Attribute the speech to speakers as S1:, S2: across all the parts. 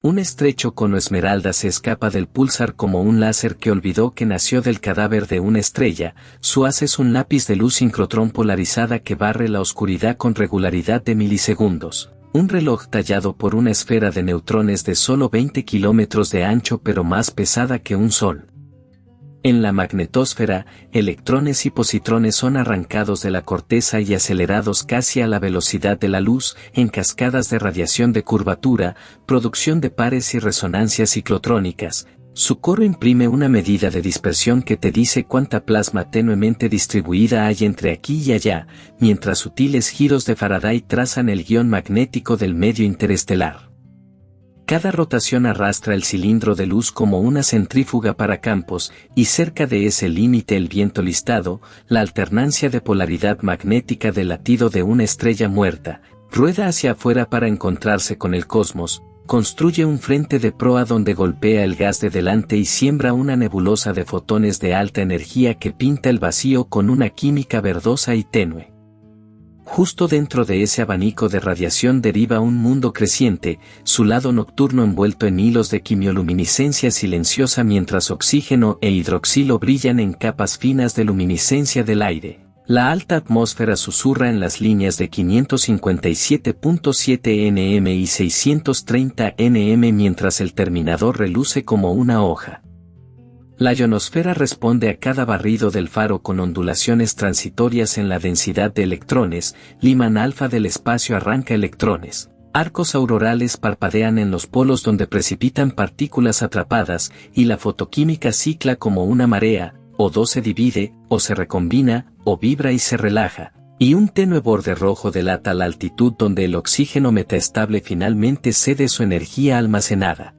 S1: Un estrecho cono esmeralda se escapa del púlsar como un láser que olvidó que nació del cadáver de una estrella. Su haz es un lápiz de luz sincrotrón polarizada que barre la oscuridad con regularidad de milisegundos. Un reloj tallado por una esfera de neutrones de solo 20 kilómetros de ancho pero más pesada que un sol. En la magnetosfera, electrones y positrones son arrancados de la corteza y acelerados casi a la velocidad de la luz, en cascadas de radiación de curvatura, producción de pares y resonancias ciclotrónicas. Su coro imprime una medida de dispersión que te dice cuánta plasma tenuemente distribuida hay entre aquí y allá, mientras sutiles giros de Faraday trazan el guión magnético del medio interestelar. Cada rotación arrastra el cilindro de luz como una centrífuga para campos, y cerca de ese límite el viento listado, la alternancia de polaridad magnética del latido de una estrella muerta, rueda hacia afuera para encontrarse con el cosmos, construye un frente de proa donde golpea el gas de delante y siembra una nebulosa de fotones de alta energía que pinta el vacío con una química verdosa y tenue. Justo dentro de ese abanico de radiación deriva un mundo creciente, su lado nocturno envuelto en hilos de quimioluminiscencia silenciosa mientras oxígeno e hidroxilo brillan en capas finas de luminiscencia del aire. La alta atmósfera susurra en las líneas de 557.7 nm y 630 nm mientras el terminador reluce como una hoja. La ionosfera responde a cada barrido del faro con ondulaciones transitorias en la densidad de electrones. Lyman alfa del espacio arranca electrones. Arcos aurorales parpadean en los polos donde precipitan partículas atrapadas, y la fotoquímica cicla como una marea, o se divide, o se recombina, o vibra y se relaja, y un tenue borde rojo delata la altitud donde el oxígeno metaestable finalmente cede su energía almacenada.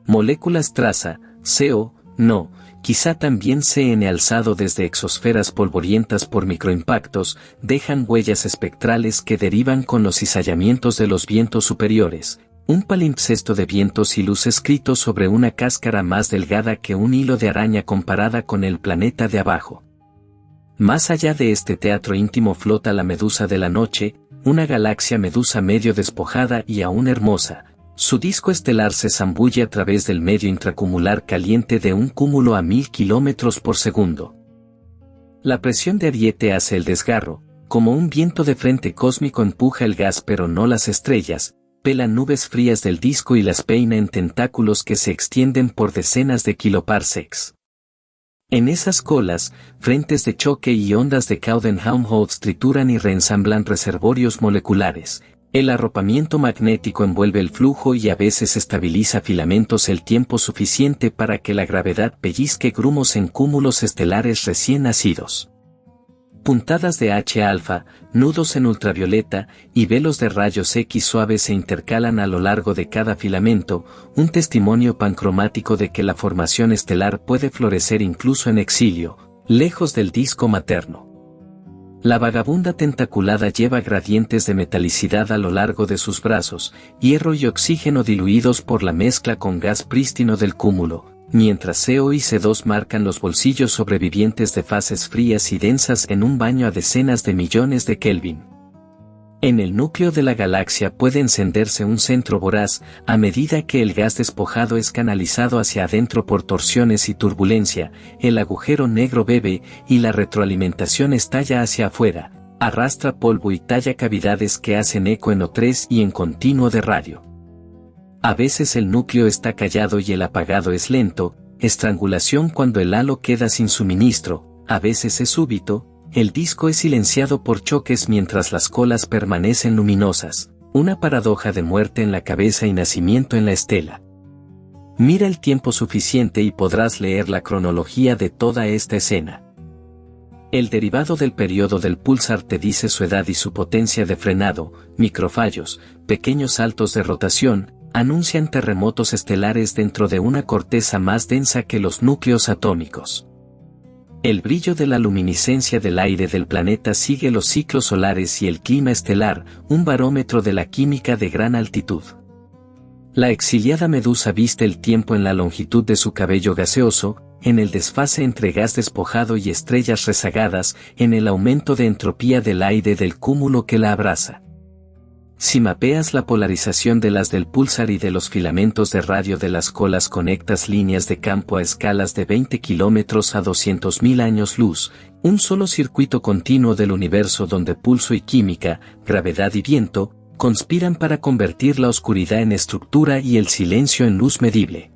S1: Moléculas traza, CO, no, quizá también CN alzado desde exosferas polvorientas por microimpactos, dejan huellas espectrales que derivan con los cizallamientos de los vientos superiores, un palimpsesto de vientos y luz escrito sobre una cáscara más delgada que un hilo de araña comparada con el planeta de abajo. Más allá de este teatro íntimo flota la medusa de la noche, una galaxia medusa medio despojada y aún hermosa. Su disco estelar se zambulle a través del medio intracumular caliente de un cúmulo a 1000 kilómetros por segundo. La presión de Ariete hace el desgarro, como un viento de frente cósmico empuja el gas pero no las estrellas, pela nubes frías del disco y las peina en tentáculos que se extienden por decenas de kiloparsecs. En esas colas, frentes de choque y ondas de Coudenham-Holtz trituran y reensamblan reservorios moleculares. El arropamiento magnético envuelve el flujo y a veces estabiliza filamentos el tiempo suficiente para que la gravedad pellizque grumos en cúmulos estelares recién nacidos. Puntadas de H-alfa, nudos en ultravioleta y velos de rayos X suaves se intercalan a lo largo de cada filamento, un testimonio pancromático de que la formación estelar puede florecer incluso en exilio, lejos del disco materno. La vagabunda tentaculada lleva gradientes de metalicidad a lo largo de sus brazos, hierro y oxígeno diluidos por la mezcla con gas prístino del cúmulo, mientras CO y C2 marcan los bolsillos sobrevivientes de fases frías y densas en un baño a decenas de millones de Kelvin. En el núcleo de la galaxia puede encenderse un centro voraz, a medida que el gas despojado es canalizado hacia adentro por torsiones y turbulencia, el agujero negro bebe y la retroalimentación estalla hacia afuera, arrastra polvo y talla cavidades que hacen eco en O3 y en continuo de radio. A veces el núcleo está callado y el apagado es lento, estrangulación cuando el halo queda sin suministro, a veces es súbito. El disco es silenciado por choques mientras las colas permanecen luminosas, una paradoja de muerte en la cabeza y nacimiento en la estela. Mira el tiempo suficiente y podrás leer la cronología de toda esta escena. El derivado del periodo del púlsar te dice su edad y su potencia de frenado, microfallos, pequeños saltos de rotación, anuncian terremotos estelares dentro de una corteza más densa que los núcleos atómicos. El brillo de la luminiscencia del aire del planeta sigue los ciclos solares y el clima estelar, un barómetro de la química de gran altitud. La exiliada medusa viste el tiempo en la longitud de su cabello gaseoso, en el desfase entre gas despojado y estrellas rezagadas, en el aumento de entropía del aire del cúmulo que la abraza. Si mapeas la polarización de las del púlsar y de los filamentos de radio de las colas, conectas líneas de campo a escalas de 20 kilómetros a 200.000 años luz, un solo circuito continuo del universo donde pulso y química, gravedad y viento, conspiran para convertir la oscuridad en estructura y el silencio en luz medible.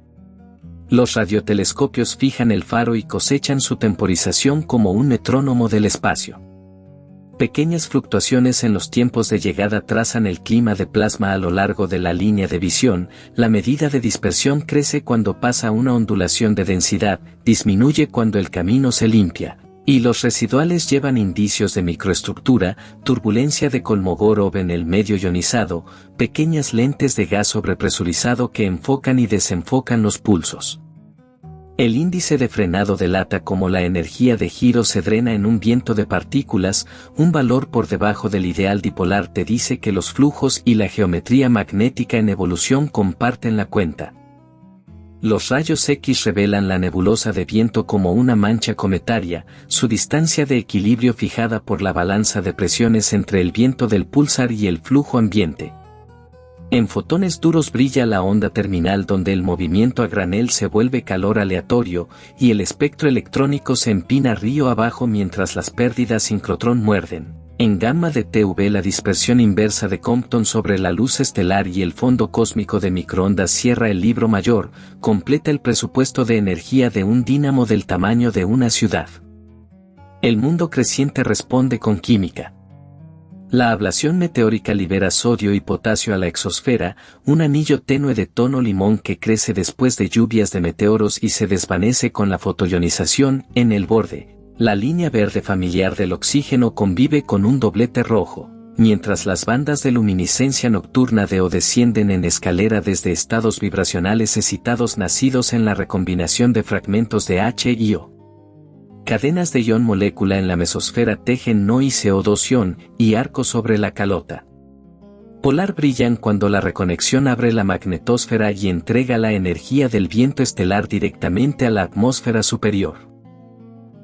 S1: Los radiotelescopios fijan el faro y cosechan su temporización como un metrónomo del espacio. Pequeñas fluctuaciones en los tiempos de llegada trazan el clima de plasma a lo largo de la línea de visión. La medida de dispersión crece cuando pasa una ondulación de densidad, disminuye cuando el camino se limpia, y los residuales llevan indicios de microestructura, turbulencia de Kolmogorov en el medio ionizado, pequeñas lentes de gas sobrepresurizado que enfocan y desenfocan los pulsos. El índice de frenado delata cómo la energía de giro se drena en un viento de partículas. Un valor por debajo del ideal dipolar te dice que los flujos y la geometría magnética en evolución comparten la cuenta. Los rayos X revelan la nebulosa de viento como una mancha cometaria, su distancia de equilibrio fijada por la balanza de presiones entre el viento del púlsar y el flujo ambiente. En fotones duros brilla la onda terminal donde el movimiento a granel se vuelve calor aleatorio y el espectro electrónico se empina río abajo mientras las pérdidas sincrotrón muerden. En gamma de TV la dispersión inversa de Compton sobre la luz estelar y el fondo cósmico de microondas cierra el libro mayor, completa el presupuesto de energía de un dínamo del tamaño de una ciudad. El mundo creciente responde con química. La ablación meteórica libera sodio y potasio a la exosfera, un anillo tenue de tono limón que crece después de lluvias de meteoros y se desvanece con la fotoionización. En el borde, la línea verde familiar del oxígeno convive con un doblete rojo, mientras las bandas de luminiscencia nocturna de O descienden en escalera desde estados vibracionales excitados nacidos en la recombinación de fragmentos de H y O. Cadenas de ion molécula en la mesosfera tejen No y CO2 ion y arcos sobre la calota polar brillan cuando la reconexión abre la magnetosfera y entrega la energía del viento estelar directamente a la atmósfera superior.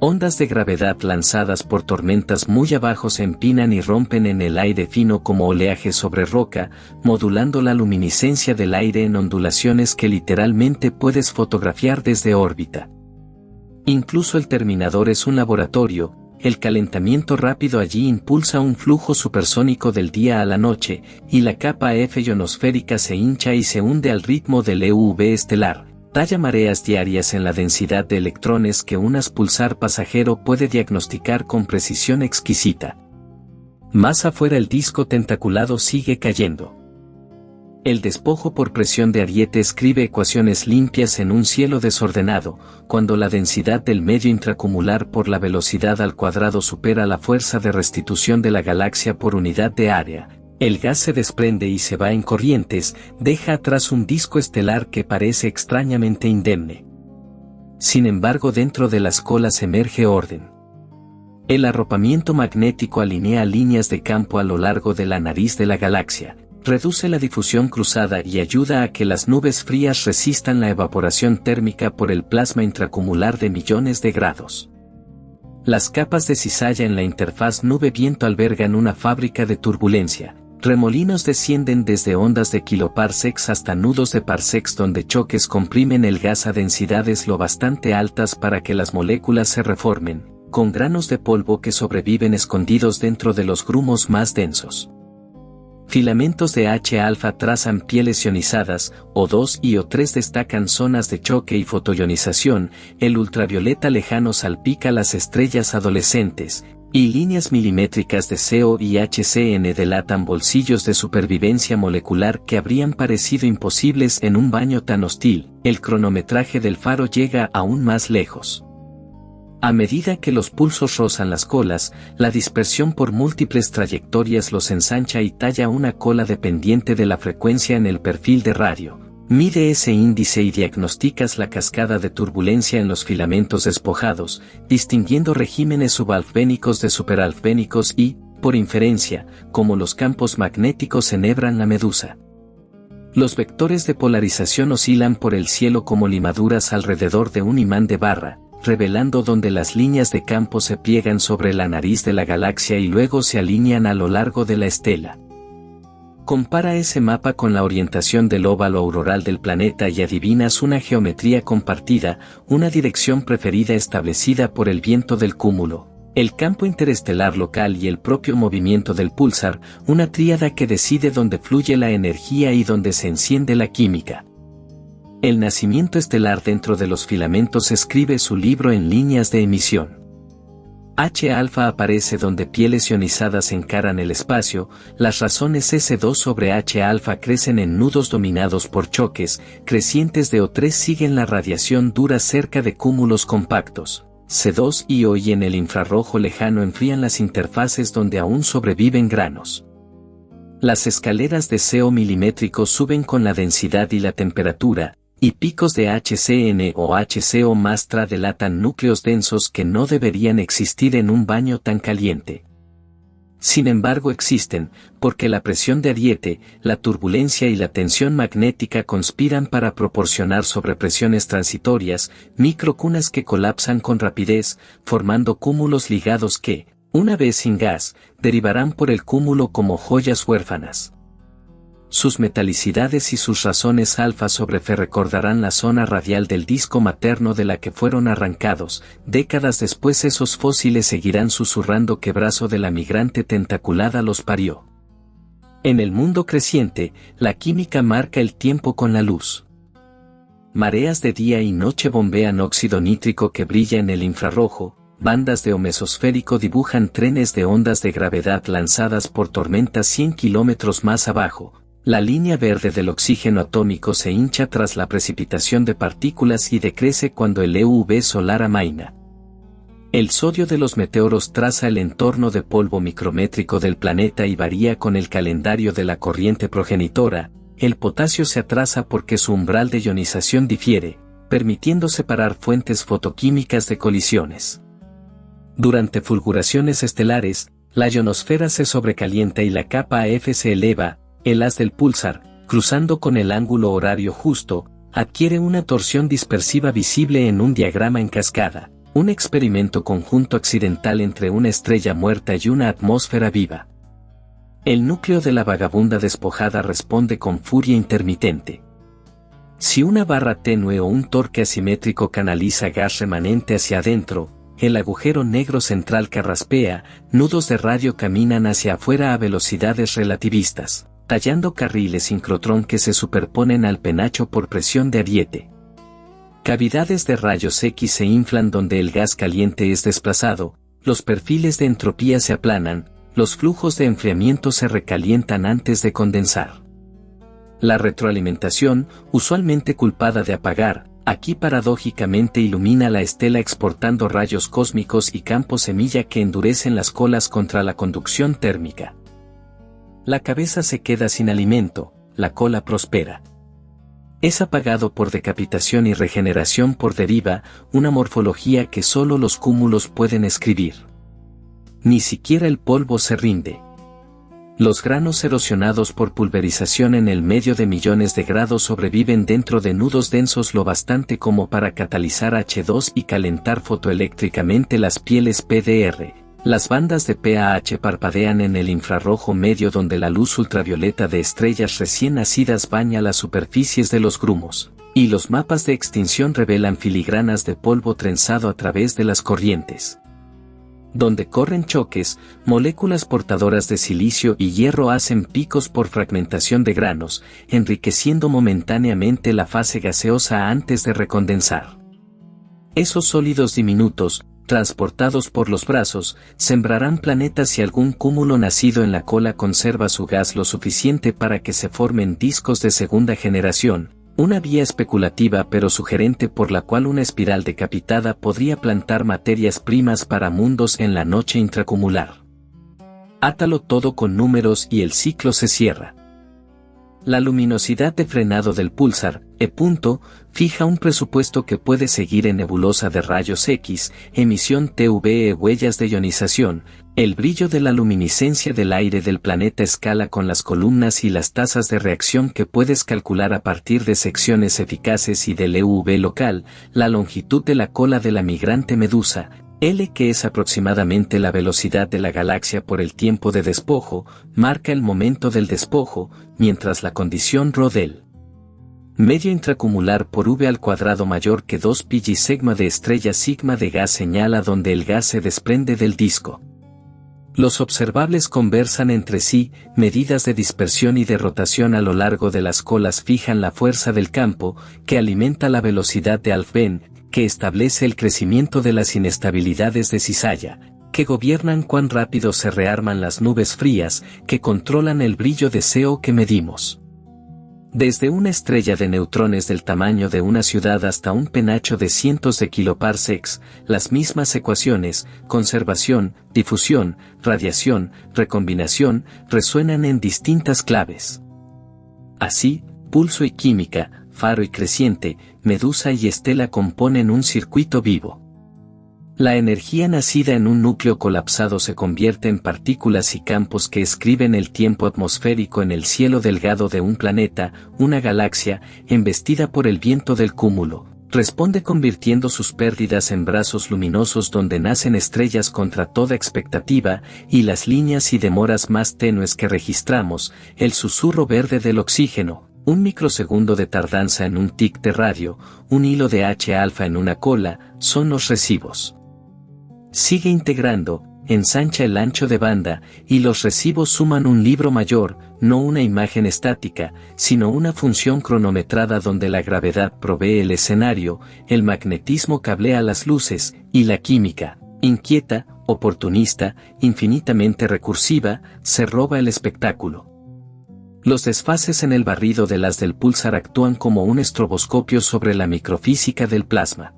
S1: Ondas de gravedad lanzadas por tormentas muy abajo se empinan y rompen en el aire fino como oleaje sobre roca, modulando la luminiscencia del aire en ondulaciones que literalmente puedes fotografiar desde órbita. Incluso el terminador es un laboratorio. El calentamiento rápido allí impulsa un flujo supersónico del día a la noche, y la capa F ionosférica se hincha y se hunde al ritmo del EUV estelar. Talla mareas diarias en la densidad de electrones que un pulsar pasajero puede diagnosticar con precisión exquisita. Más afuera el disco tentaculado sigue cayendo. El despojo por presión de Ariete escribe ecuaciones limpias en un cielo desordenado. Cuando la densidad del medio intracumular por la velocidad al cuadrado supera la fuerza de restitución de la galaxia por unidad de área, el gas se desprende y se va en corrientes, deja atrás un disco estelar que parece extrañamente indemne. Sin embargo, dentro de las colas emerge orden. El arropamiento magnético alinea líneas de campo a lo largo de la nariz de la galaxia, reduce la difusión cruzada y ayuda a que las nubes frías resistan la evaporación térmica por el plasma intracumular de millones de grados. Las capas de cizalla en la interfaz nube-viento albergan una fábrica de turbulencia. Remolinos descienden desde ondas de kiloparsecs hasta nudos de parsecs donde choques comprimen el gas a densidades lo bastante altas para que las moléculas se reformen, con granos de polvo que sobreviven escondidos dentro de los grumos más densos. Filamentos de H-alfa trazan pieles ionizadas, O2 y O3 destacan zonas de choque y fotoionización, el ultravioleta lejano salpica las estrellas adolescentes, y líneas milimétricas de CO y HCN delatan bolsillos de supervivencia molecular que habrían parecido imposibles en un baño tan hostil. El cronometraje del faro llega aún más lejos. A medida que los pulsos rozan las colas, la dispersión por múltiples trayectorias los ensancha y talla una cola dependiente de la frecuencia en el perfil de radio. Mide ese índice y diagnosticas la cascada de turbulencia en los filamentos despojados, distinguiendo regímenes subalfvénicos de superalfvénicos y, por inferencia, como los campos magnéticos enhebran la medusa. Los vectores de polarización oscilan por el cielo como limaduras alrededor de un imán de barra, revelando donde las líneas de campo se pliegan sobre la nariz de la galaxia y luego se alinean a lo largo de la estela. Compara ese mapa con la orientación del óvalo auroral del planeta y adivinas una geometría compartida, una dirección preferida establecida por el viento del cúmulo, el campo interestelar local y el propio movimiento del púlsar, una tríada que decide dónde fluye la energía y dónde se enciende la química. El nacimiento estelar dentro de los filamentos escribe su libro en líneas de emisión. H-alfa aparece donde pieles ionizadas encaran el espacio, las razones S2 sobre H-alfa crecen en nudos dominados por choques, crecientes de O3 siguen la radiación dura cerca de cúmulos compactos, C2 y O y en el infrarrojo lejano enfrían las interfaces donde aún sobreviven granos. Las escaleras de CO milimétrico suben con la densidad y la temperatura, y picos de HCN o HCO mastra delatan núcleos densos que no deberían existir en un baño tan caliente. Sin embargo existen, porque la presión de ariete, la turbulencia y la tensión magnética conspiran para proporcionar sobrepresiones transitorias, microcunas que colapsan con rapidez, formando cúmulos ligados que, una vez sin gas, derivarán por el cúmulo como joyas huérfanas. Sus metalicidades y sus razones alfa sobre Fe recordarán la zona radial del disco materno de la que fueron arrancados. Décadas después esos fósiles seguirán susurrando que brazo de la migrante tentaculada los parió. En el mundo creciente, la química marca el tiempo con la luz. Mareas de día y noche bombean óxido nítrico que brilla en el infrarrojo, bandas de O mesosférico dibujan trenes de ondas de gravedad lanzadas por tormentas 100 kilómetros más abajo. La línea verde del oxígeno atómico se hincha tras la precipitación de partículas y decrece cuando el UV solar amaina. El sodio de los meteoros traza el entorno de polvo micrométrico del planeta y varía con el calendario de la corriente progenitora. El potasio se atrasa porque su umbral de ionización difiere, permitiendo separar fuentes fotoquímicas de colisiones. Durante fulguraciones estelares, la ionosfera se sobrecalienta y la capa F se eleva. El haz del púlsar, cruzando con el ángulo horario justo, adquiere una torsión dispersiva visible en un diagrama en cascada, un experimento conjunto accidental entre una estrella muerta y una atmósfera viva. El núcleo de la vagabunda despojada responde con furia intermitente. Si una barra tenue o un torque asimétrico canaliza gas remanente hacia adentro, el agujero negro central carraspea, nudos de radio caminan hacia afuera a velocidades relativistas, tallando carriles sincrotrón que se superponen al penacho por presión de ariete. Cavidades de rayos X se inflan donde el gas caliente es desplazado, los perfiles de entropía se aplanan, los flujos de enfriamiento se recalientan antes de condensar. La retroalimentación, usualmente culpada de apagar, aquí paradójicamente ilumina la estela exportando rayos cósmicos y campos semilla que endurecen las colas contra la conducción térmica. La cabeza se queda sin alimento, la cola prospera. Es apagado por decapitación y regeneración por deriva, una morfología que solo los cúmulos pueden escribir. Ni siquiera el polvo se rinde. Los granos erosionados por pulverización en el medio de millones de grados sobreviven dentro de nudos densos lo bastante como para catalizar H2 y calentar fotoeléctricamente las pieles PDR. Las bandas de PAH parpadean en el infrarrojo medio donde la luz ultravioleta de estrellas recién nacidas baña las superficies de los grumos, y los mapas de extinción revelan filigranas de polvo trenzado a través de las corrientes. Donde corren choques, moléculas portadoras de silicio y hierro hacen picos por fragmentación de granos, enriqueciendo momentáneamente la fase gaseosa antes de recondensar. Esos sólidos diminutos, transportados por los brazos, sembrarán planetas si algún cúmulo nacido en la cola conserva su gas lo suficiente para que se formen discos de segunda generación, una vía especulativa pero sugerente por la cual una espiral decapitada podría plantar materias primas para mundos en la noche intracumular. Átalo todo con números y el ciclo se cierra. La luminosidad de frenado del púlsar, E. fija un presupuesto que puede seguir en nebulosa de rayos X, emisión TVE huellas de ionización, el brillo de la luminiscencia del aire del planeta escala con las columnas y las tasas de reacción que puedes calcular a partir de secciones eficaces y del EUV local, la longitud de la cola de la migrante medusa, L, que es aproximadamente la velocidad de la galaxia por el tiempo de despojo, marca el momento del despojo, mientras la condición ρ del medio intracumular por V al cuadrado mayor que 2 pi y sigma de estrella sigma de gas señala donde el gas se desprende del disco. Los observables conversan entre sí, medidas de dispersión y de rotación a lo largo de las colas fijan la fuerza del campo, que alimenta la velocidad de Alfvén, que establece el crecimiento de las inestabilidades de cizalla, que gobiernan cuán rápido se rearman las nubes frías, que controlan el brillo de CO que medimos. Desde una estrella de neutrones del tamaño de una ciudad hasta un penacho de cientos de kiloparsecs, las mismas ecuaciones, conservación, difusión, radiación, recombinación, resuenan en distintas claves. Así, pulso y química, faro y creciente, medusa y estela componen un circuito vivo. La energía nacida en un núcleo colapsado se convierte en partículas y campos que escriben el tiempo atmosférico en el cielo delgado de un planeta, una galaxia, embestida por el viento del cúmulo. Responde convirtiendo sus pérdidas en brazos luminosos donde nacen estrellas contra toda expectativa, y las líneas y demoras más tenues que registramos, el susurro verde del oxígeno, un microsegundo de tardanza en un tic de radio, un hilo de H-alfa en una cola, son los recibos. Sigue integrando, ensancha el ancho de banda, y los recibos suman un libro mayor, no una imagen estática, sino una función cronometrada donde la gravedad provee el escenario, el magnetismo cablea las luces, y la química, inquieta, oportunista, infinitamente recursiva, se roba el espectáculo. Los desfases en el barrido de las del púlsar actúan como un estroboscopio sobre la microfísica del plasma.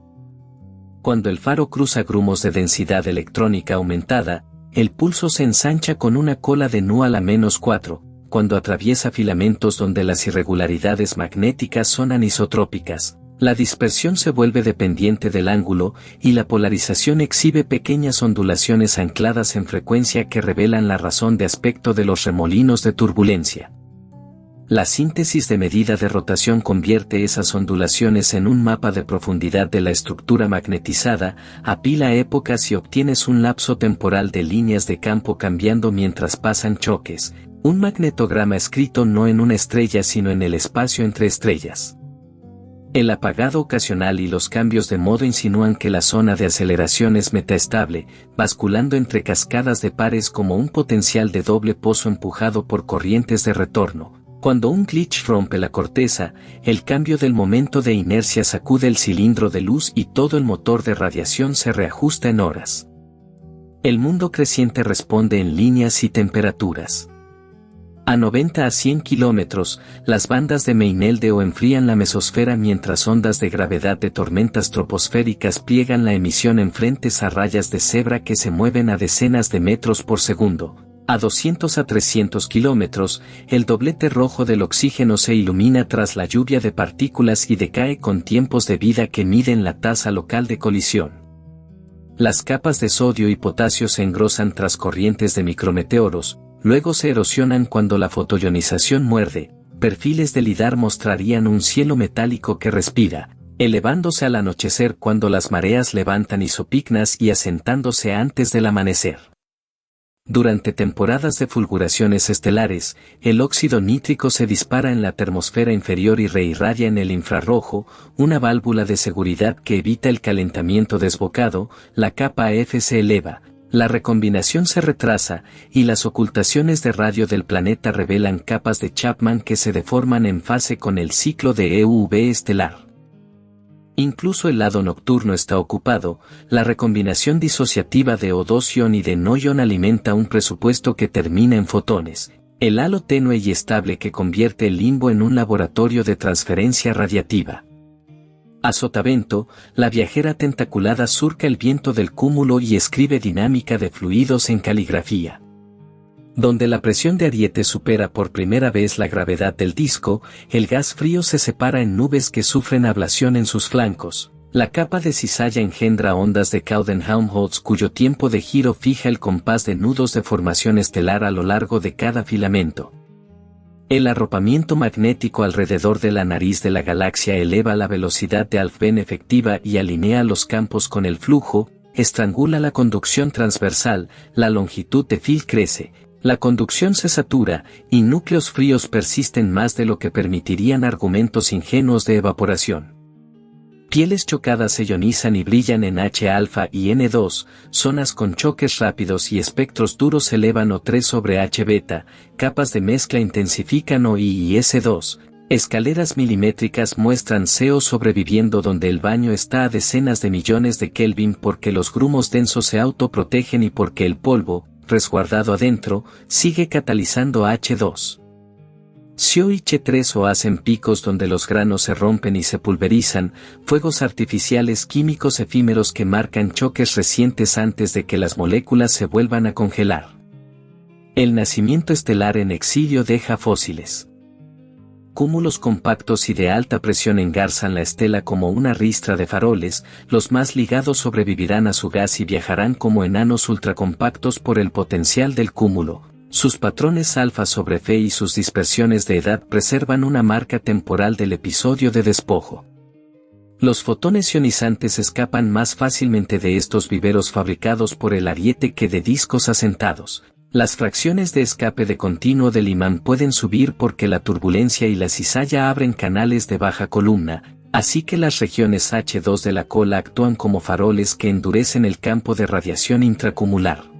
S1: Cuando el faro cruza grumos de densidad electrónica aumentada, el pulso se ensancha con una cola de nu a la -4, cuando atraviesa filamentos donde las irregularidades magnéticas son anisotrópicas, la dispersión se vuelve dependiente del ángulo, y la polarización exhibe pequeñas ondulaciones ancladas en frecuencia que revelan la razón de aspecto de los remolinos de turbulencia. La síntesis de medida de rotación convierte esas ondulaciones en un mapa de profundidad de la estructura magnetizada, apila épocas y obtienes un lapso temporal de líneas de campo cambiando mientras pasan choques, un magnetograma escrito no en una estrella sino en el espacio entre estrellas. El apagado ocasional y los cambios de modo insinúan que la zona de aceleración es metaestable, basculando entre cascadas de pares como un potencial de doble pozo empujado por corrientes de retorno. Cuando un glitch rompe la corteza, el cambio del momento de inercia sacude el cilindro de luz y todo el motor de radiación se reajusta en horas. El mundo creciente responde en líneas y temperaturas. A 90 a 100 kilómetros, las bandas de Meinelde enfrían la mesosfera mientras ondas de gravedad de tormentas troposféricas pliegan la emisión en frentes a rayas de cebra que se mueven a decenas de metros por segundo. A 200 a 300 kilómetros, el doblete rojo del oxígeno se ilumina tras la lluvia de partículas y decae con tiempos de vida que miden la tasa local de colisión. Las capas de sodio y potasio se engrosan tras corrientes de micrometeoros, luego se erosionan cuando la fotoionización muerde. Perfiles de lidar mostrarían un cielo metálico que respira, elevándose al anochecer cuando las mareas levantan isopignas y asentándose antes del amanecer. Durante temporadas de fulguraciones estelares, el óxido nítrico se dispara en la termosfera inferior y reirradia en el infrarrojo, una válvula de seguridad que evita el calentamiento desbocado, la capa F se eleva, la recombinación se retrasa, y las ocultaciones de radio del planeta revelan capas de Chapman que se deforman en fase con el ciclo de EUV estelar. Incluso el lado nocturno está ocupado, la recombinación disociativa de O2 y de no-ion alimenta un presupuesto que termina en fotones, el halo tenue y estable que convierte el limbo en un laboratorio de transferencia radiativa. A sotavento, la viajera tentaculada surca el viento del cúmulo y escribe dinámica de fluidos en caligrafía. Donde la presión de Ariete supera por primera vez la gravedad del disco, el gas frío se separa en nubes que sufren ablación en sus flancos. La capa de cizalla engendra ondas de Coudenham-Holtz cuyo tiempo de giro fija el compás de nudos de formación estelar a lo largo de cada filamento. El arropamiento magnético alrededor de la nariz de la galaxia eleva la velocidad de Alfvén efectiva y alinea los campos con el flujo, estrangula la conducción transversal, la longitud de fil crece, la conducción se satura, y núcleos fríos persisten más de lo que permitirían argumentos ingenuos de evaporación. Pieles chocadas se ionizan y brillan en H-alfa y N2, zonas con choques rápidos y espectros duros se elevan O3 sobre H-beta, capas de mezcla intensifican OI y S2, escaleras milimétricas muestran CO sobreviviendo donde el baño está a decenas de millones de Kelvin porque los grumos densos se autoprotegen y porque el polvo, resguardado adentro, sigue catalizando H2. CO y H3 hacen picos donde los granos se rompen y se pulverizan, fuegos artificiales químicos efímeros que marcan choques recientes antes de que las moléculas se vuelvan a congelar. El nacimiento estelar en exilio deja fósiles. Cúmulos compactos y de alta presión engarzan la estela como una ristra de faroles, los más ligados sobrevivirán a su gas y viajarán como enanos ultracompactos por el potencial del cúmulo. Sus patrones alfa sobre Fe y sus dispersiones de edad preservan una marca temporal del episodio de despojo. Los fotones ionizantes escapan más fácilmente de estos viveros fabricados por el ariete que de discos asentados. Las fracciones de escape de continuo del imán pueden subir porque la turbulencia y la cizalla abren canales de baja columna, así que las regiones H2 de la cola actúan como faroles que endurecen el campo de radiación intracumular.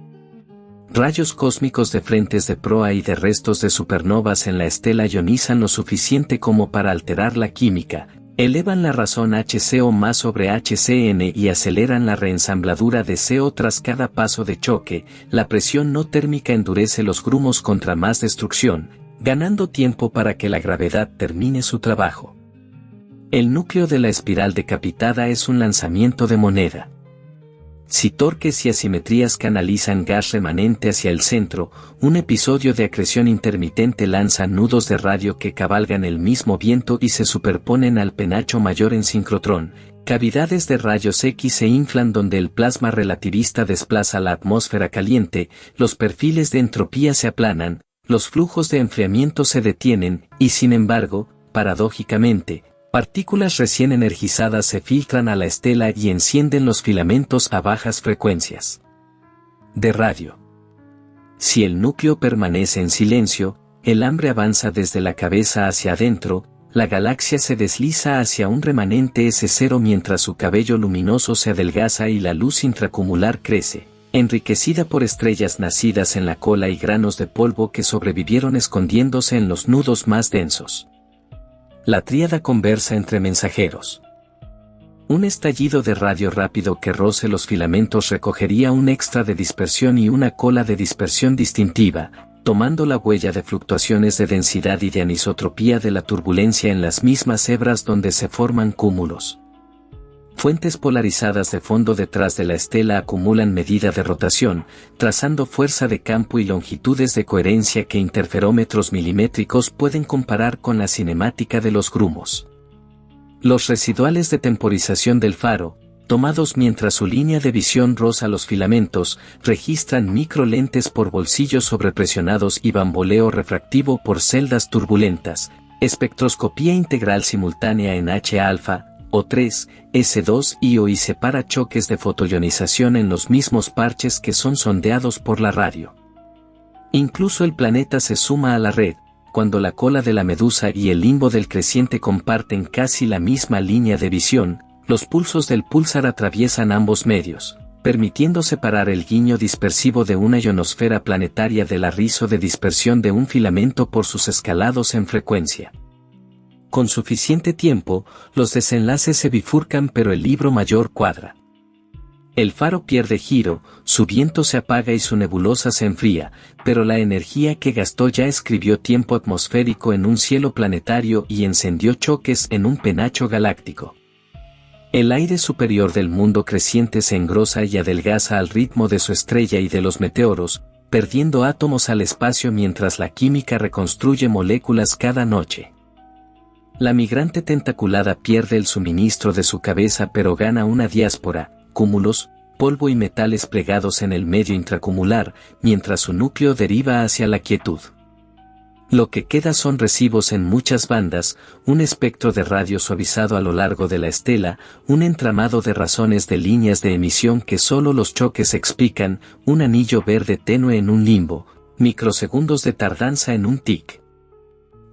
S1: Rayos cósmicos de frentes de proa y de restos de supernovas en la estela ionizan lo suficiente como para alterar la química, elevan la razón HCO más sobre HCN y aceleran la reensambladura de CO tras cada paso de choque. La presión no térmica endurece los grumos contra más destrucción, ganando tiempo para que la gravedad termine su trabajo. El núcleo de la espiral decapitada es un lanzamiento de moneda. Si torques y asimetrías canalizan gas remanente hacia el centro, un episodio de acreción intermitente lanza nudos de radio que cabalgan el mismo viento y se superponen al penacho mayor en sincrotrón. Cavidades de rayos X se inflan donde el plasma relativista desplaza la atmósfera caliente, los perfiles de entropía se aplanan, los flujos de enfriamiento se detienen, y sin embargo, paradójicamente, partículas recién energizadas se filtran a la estela y encienden los filamentos a bajas frecuencias de radio. Si el núcleo permanece en silencio, el hambre avanza desde la cabeza hacia adentro, la galaxia se desliza hacia un remanente S0 mientras su cabello luminoso se adelgaza y la luz intracumular crece, enriquecida por estrellas nacidas en la cola y granos de polvo que sobrevivieron escondiéndose en los nudos más densos. La tríada conversa entre mensajeros. Un estallido de radio rápido que roce los filamentos recogería un extra de dispersión y una cola de dispersión distintiva, tomando la huella de fluctuaciones de densidad y de anisotropía de la turbulencia en las mismas hebras donde se forman cúmulos. Fuentes polarizadas de fondo detrás de la estela acumulan medida de rotación, trazando fuerza de campo y longitudes de coherencia que interferómetros milimétricos pueden comparar con la cinemática de los grumos. Los residuales de temporización del faro, tomados mientras su línea de visión roza los filamentos, registran microlentes por bolsillos sobrepresionados y bamboleo refractivo por celdas turbulentas, espectroscopía integral simultánea en H-alfa, O3, S2 y O y separa choques de fotoionización en los mismos parches que son sondeados por la radio. Incluso el planeta se suma a la red, cuando la cola de la medusa y el limbo del creciente comparten casi la misma línea de visión, los pulsos del púlsar atraviesan ambos medios, permitiendo separar el guiño dispersivo de una ionosfera planetaria del arrizo de dispersión de un filamento por sus escalados en frecuencia. Con suficiente tiempo, los desenlaces se bifurcan pero el libro mayor cuadra. El faro pierde giro, su viento se apaga y su nebulosa se enfría, pero la energía que gastó ya escribió tiempo atmosférico en un cielo planetario y encendió choques en un penacho galáctico. El aire superior del mundo creciente se engrosa y adelgaza al ritmo de su estrella y de los meteoros, perdiendo átomos al espacio mientras la química reconstruye moléculas cada noche. La migrante tentaculada pierde el suministro de su cabeza pero gana una diáspora, cúmulos, polvo y metales plegados en el medio intracumular, mientras su núcleo deriva hacia la quietud. Lo que queda son recibos en muchas bandas, un espectro de radio suavizado a lo largo de la estela, un entramado de razones de líneas de emisión que solo los choques explican, un anillo verde tenue en un limbo, microsegundos de tardanza en un tic.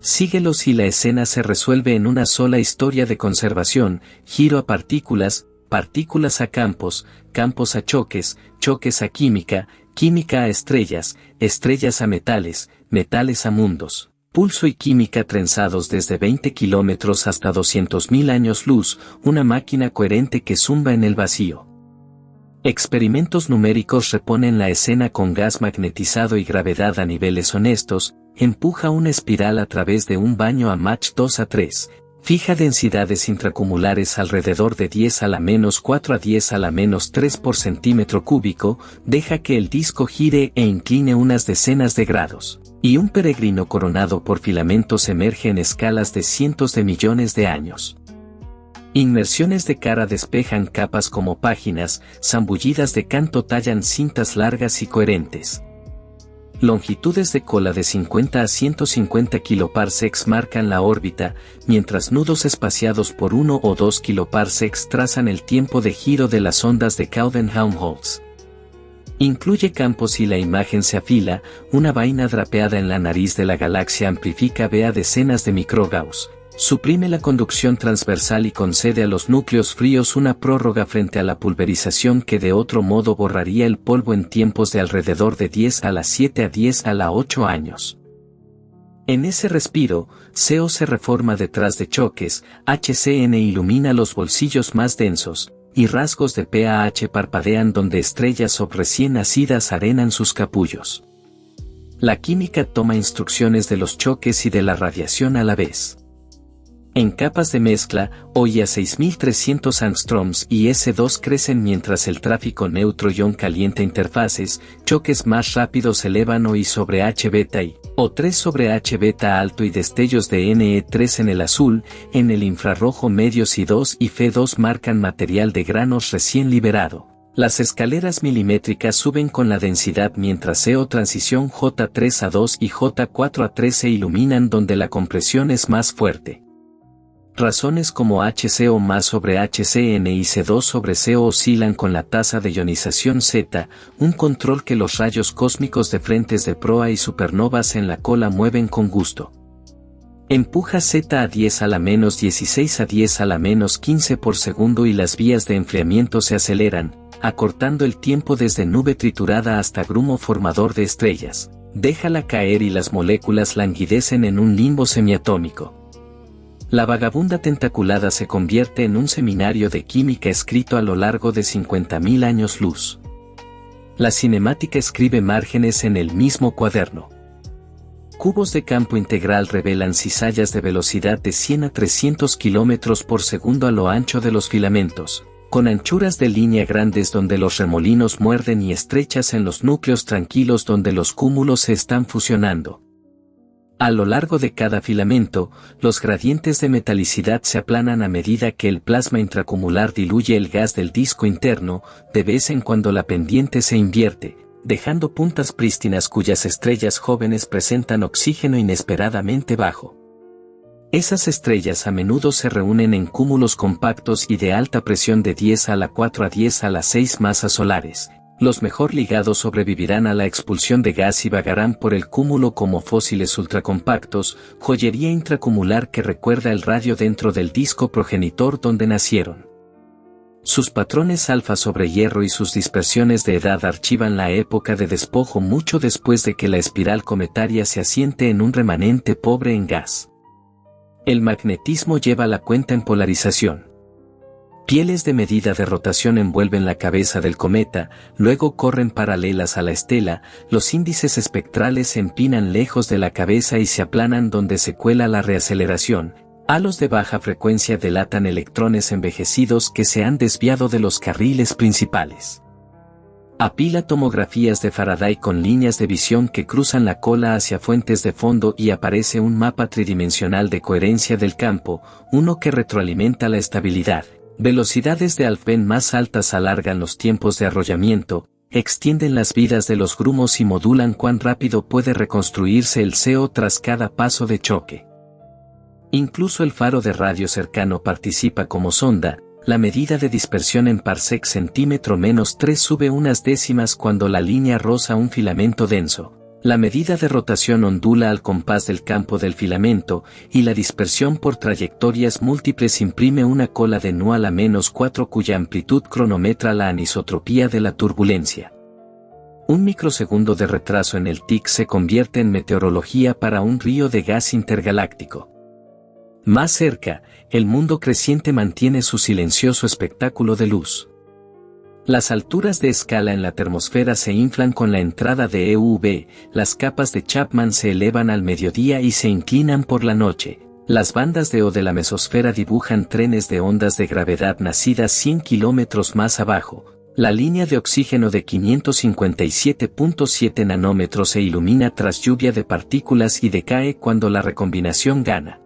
S1: Síguelos y la escena se resuelve en una sola historia de conservación, giro a partículas, partículas a campos, campos a choques, choques a química, química a estrellas, estrellas a metales, metales a mundos, pulso y química trenzados desde 20 kilómetros hasta 200.000 años luz, una máquina coherente que zumba en el vacío. Experimentos numéricos reponen la escena con gas magnetizado y gravedad a niveles honestos, empuja una espiral a través de un baño a Mach 2 a 3, fija densidades intracumulares alrededor de 10 a la menos 4 a 10 a la menos 3 por centímetro cúbico, deja que el disco gire e incline unas decenas de grados, y un peregrino coronado por filamentos emerge en escalas de cientos de millones de años. Inmersiones de cara despejan capas como páginas, zambullidas de canto tallan cintas largas y coherentes. Longitudes de cola de 50 a 150 kiloparsecs marcan la órbita, mientras nudos espaciados por 1 o 2 kiloparsecs trazan el tiempo de giro de las ondas de Kelvin-Helmholtz. Incluye campos y la imagen se afila, una vaina drapeada en la nariz de la galaxia amplifica a decenas de microgauss. Suprime la conducción transversal y concede a los núcleos fríos una prórroga frente a la pulverización que de otro modo borraría el polvo en tiempos de alrededor de 10 a la 7 a 10 a la 8 años. En ese respiro, CO se reforma detrás de choques, HCN ilumina los bolsillos más densos, y rasgos de PAH parpadean donde estrellas o recién nacidas arenan sus capullos. La química toma instrucciones de los choques y de la radiación a la vez. En capas de mezcla, hoy a 6.300 angstroms y S2 crecen mientras el tráfico neutro-ion calienta interfaces, choques más rápidos elevan OI sobre H beta y O3 sobre H beta alto y destellos de NE3 en el azul, en el infrarrojo medios I2 y F2 marcan material de granos recién liberado. Las escaleras milimétricas suben con la densidad mientras CO transición J3 a 2 y J4 a 3 se iluminan donde la compresión es más fuerte. Razones como HCO más sobre HCN y C2 sobre CO oscilan con la tasa de ionización Z, un control que los rayos cósmicos de frentes de proa y supernovas en la cola mueven con gusto. Empuja Z a 10 a la menos 16 a 10 a la menos 15 por segundo y las vías de enfriamiento se aceleran, acortando el tiempo desde nube triturada hasta grumo formador de estrellas. Déjala caer y las moléculas languidecen en un limbo semiatómico. La vagabunda tentaculada se convierte en un seminario de química escrito a lo largo de 50.000 años luz. La cinemática escribe márgenes en el mismo cuaderno. Cubos de campo integral revelan cizallas de velocidad de 100 a 300 km por segundo a lo ancho de los filamentos, con anchuras de línea grandes donde los remolinos muerden y estrechas en los núcleos tranquilos donde los cúmulos se están fusionando. A lo largo de cada filamento, los gradientes de metalicidad se aplanan a medida que el plasma intracumular diluye el gas del disco interno, de vez en cuando la pendiente se invierte, dejando puntas prístinas cuyas estrellas jóvenes presentan oxígeno inesperadamente bajo. Esas estrellas a menudo se reúnen en cúmulos compactos y de alta presión de 10 a la 4 a 10 a la 6 masas solares. Los mejor ligados sobrevivirán a la expulsión de gas y vagarán por el cúmulo como fósiles ultracompactos, joyería intracumular que recuerda el radio dentro del disco progenitor donde nacieron. Sus patrones alfa sobre hierro y sus dispersiones de edad archivan la época de despojo mucho después de que la espiral cometaria se asiente en un remanente pobre en gas. El magnetismo lleva la cuenta en polarización. Pieles de medida de rotación envuelven la cabeza del cometa, luego corren paralelas a la estela, los índices espectrales se empinan lejos de la cabeza y se aplanan donde se cuela la reaceleración. Halos de baja frecuencia delatan electrones envejecidos que se han desviado de los carriles principales. Apila tomografías de Faraday con líneas de visión que cruzan la cola hacia fuentes de fondo y aparece un mapa tridimensional de coherencia del campo, uno que retroalimenta la estabilidad. Velocidades de Alfvén más altas alargan los tiempos de arrollamiento, extienden las vidas de los grumos y modulan cuán rápido puede reconstruirse el CO tras cada paso de choque. Incluso el faro de radio cercano participa como sonda. La medida de dispersión en parsec centímetro-3 sube unas décimas cuando la línea roza un filamento denso. La medida de rotación ondula al compás del campo del filamento, y la dispersión por trayectorias múltiples imprime una cola de nu a la -4 cuya amplitud cronometra la anisotropía de la turbulencia. Un microsegundo de retraso en el tic se convierte en meteorología para un río de gas intergaláctico. Más cerca, el mundo creciente mantiene su silencioso espectáculo de luz. Las alturas de escala en la termosfera se inflan con la entrada de EUV, las capas de Chapman se elevan al mediodía y se inclinan por la noche. Las bandas de O de la mesosfera dibujan trenes de ondas de gravedad nacidas 100 kilómetros más abajo. La línea de oxígeno de 557.7 nanómetros se ilumina tras lluvia de partículas y decae cuando la recombinación gana.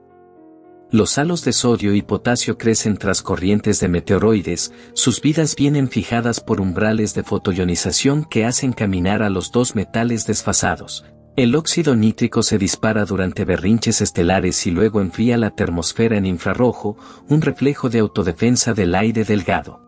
S1: Los halos de sodio y potasio crecen tras corrientes de meteoroides, sus vidas vienen fijadas por umbrales de fotoionización que hacen caminar a los dos metales desfasados. El óxido nítrico se dispara durante berrinches estelares y luego enfría la termosfera en infrarrojo, un reflejo de autodefensa del aire delgado.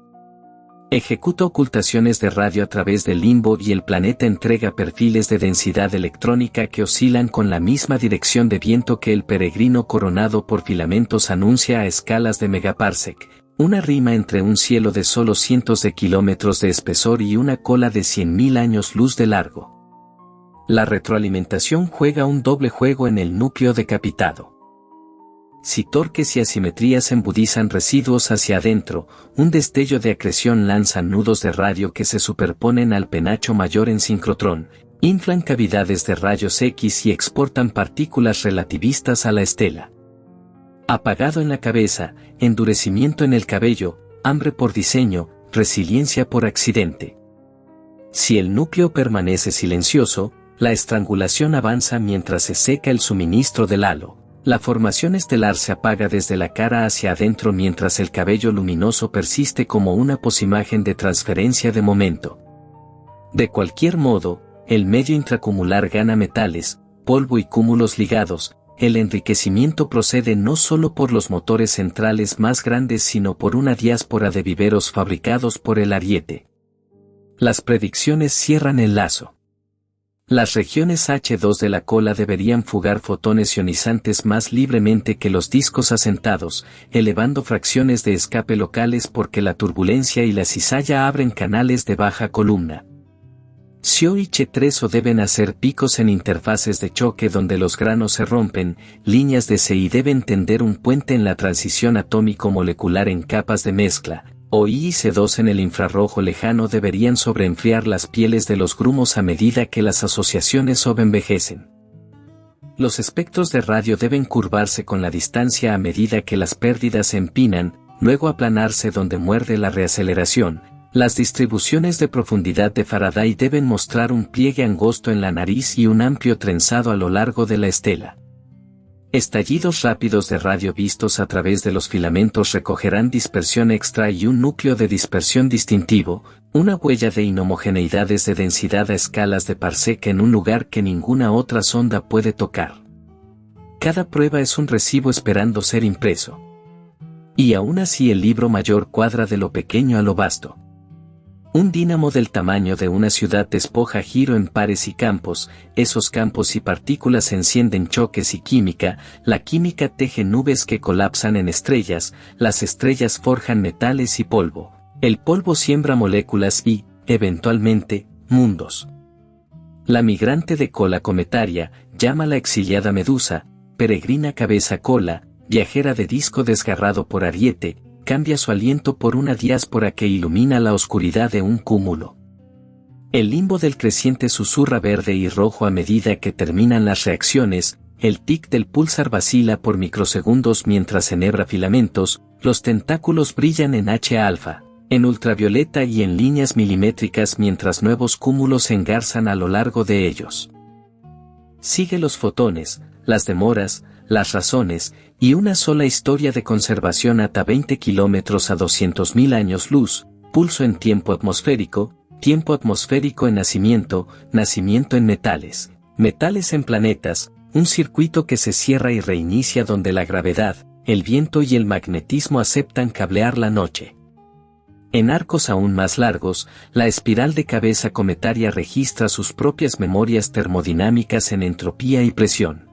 S1: Ejecuta ocultaciones de radio a través del limbo y el planeta entrega perfiles de densidad electrónica que oscilan con la misma dirección de viento que el peregrino coronado por filamentos anuncia a escalas de megaparsec, una rima entre un cielo de solo cientos de kilómetros de espesor y una cola de 100.000 años luz de largo. La retroalimentación juega un doble juego en el núcleo decapitado. Si torques y asimetrías embudizan residuos hacia adentro, un destello de acreción lanza nudos de radio que se superponen al penacho mayor en sincrotrón, inflan cavidades de rayos X y exportan partículas relativistas a la estela. Apagado en la cabeza, endurecimiento en el cabello, hambre por diseño, resiliencia por accidente. Si el núcleo permanece silencioso, la estrangulación avanza mientras se seca el suministro del halo. La formación estelar se apaga desde la cara hacia adentro mientras el cabello luminoso persiste como una posimagen de transferencia de momento. De cualquier modo, el medio intracumular gana metales, polvo y cúmulos ligados. El enriquecimiento procede no solo por los motores centrales más grandes sino por una diáspora de viveros fabricados por el ariete. Las predicciones cierran el lazo. Las regiones H2 de la cola deberían fugar fotones ionizantes más libremente que los discos asentados, elevando fracciones de escape locales porque la turbulencia y la cizalla abren canales de baja columna. CO y H3O deben hacer picos en interfaces de choque donde los granos se rompen, líneas de CI deben tender un puente en la transición atómico-molecular en capas de mezcla. O I y C2 en el infrarrojo lejano deberían sobreenfriar las pieles de los grumos a medida que las asociaciones sobreenvejecen. Los espectros de radio deben curvarse con la distancia a medida que las pérdidas se empinan, luego aplanarse donde muerde la reaceleración. Las distribuciones de profundidad de Faraday deben mostrar un pliegue angosto en la nariz y un amplio trenzado a lo largo de la estela. Estallidos rápidos de radio vistos a través de los filamentos recogerán dispersión extra y un núcleo de dispersión distintivo, una huella de inhomogeneidades de densidad a escalas de parsec en un lugar que ninguna otra sonda puede tocar. Cada prueba es un recibo esperando ser impreso. Y aún así el libro mayor cuadra de lo pequeño a lo vasto. Un dínamo del tamaño de una ciudad despoja giro en pares y campos, esos campos y partículas encienden choques y química, la química teje nubes que colapsan en estrellas, las estrellas forjan metales y polvo, el polvo siembra moléculas y, eventualmente, mundos. La migrante de cola cometaria, llama la exiliada medusa, peregrina cabeza cola, viajera de disco desgarrado por ariete, cambia su aliento por una diáspora que ilumina la oscuridad de un cúmulo. El limbo del creciente susurra verde y rojo a medida que terminan las reacciones, el tic del pulsar vacila por microsegundos mientras enhebra filamentos, los tentáculos brillan en H-alfa, en ultravioleta y en líneas milimétricas mientras nuevos cúmulos se engarzan a lo largo de ellos. Sigue los fotones, las demoras, las razones, y una sola historia de conservación hasta 20 kilómetros a 200.000 años luz, pulso en tiempo atmosférico, tiempo atmosférico en nacimiento, nacimiento en metales, metales en planetas, un circuito que se cierra y reinicia donde la gravedad, el viento y el magnetismo aceptan cablear la noche. En arcos aún más largos, la espiral de cabeza cometaria registra sus propias memorias termodinámicas en entropía y presión.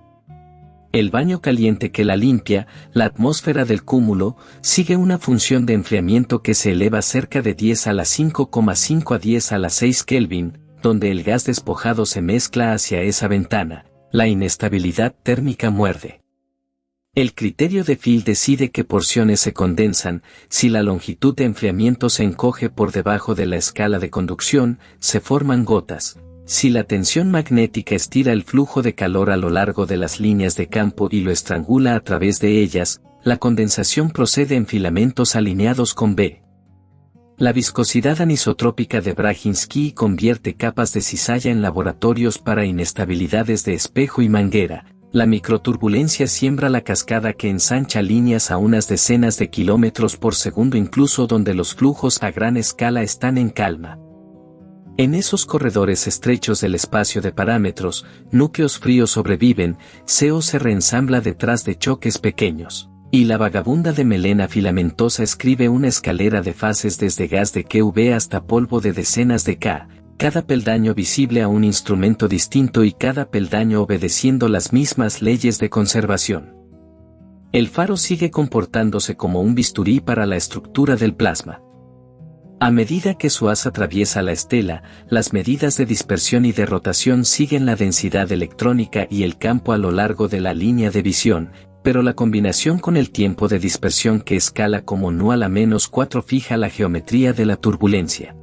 S1: El baño caliente que la limpia, la atmósfera del cúmulo, sigue una función de enfriamiento que se eleva cerca de 10 a la 5,5 a 10 a la 6 Kelvin, donde el gas despojado se mezcla hacia esa ventana, la inestabilidad térmica muerde. El criterio de Field decide qué porciones se condensan, si la longitud de enfriamiento se encoge por debajo de la escala de conducción, se forman gotas. Si la tensión magnética estira el flujo de calor a lo largo de las líneas de campo y lo estrangula a través de ellas, la condensación procede en filamentos alineados con B. La viscosidad anisotrópica de Brzezinski convierte capas de cizalla en laboratorios para inestabilidades de espejo y manguera. La microturbulencia siembra la cascada que ensancha líneas a unas decenas de kilómetros por segundo incluso donde los flujos a gran escala están en calma. En esos corredores estrechos del espacio de parámetros, núcleos fríos sobreviven, CO se reensambla detrás de choques pequeños. Y la vagabunda de melena filamentosa escribe una escalera de fases desde gas de QV hasta polvo de decenas de K. Cada peldaño visible a un instrumento distinto y cada peldaño obedeciendo las mismas leyes de conservación. El faro sigue comportándose como un bisturí para la estructura del plasma. A medida que su haz atraviesa la estela, las medidas de dispersión y de rotación siguen la densidad electrónica y el campo a lo largo de la línea de visión, pero la combinación con el tiempo de dispersión que escala como nu a la -4 fija la geometría de la turbulencia.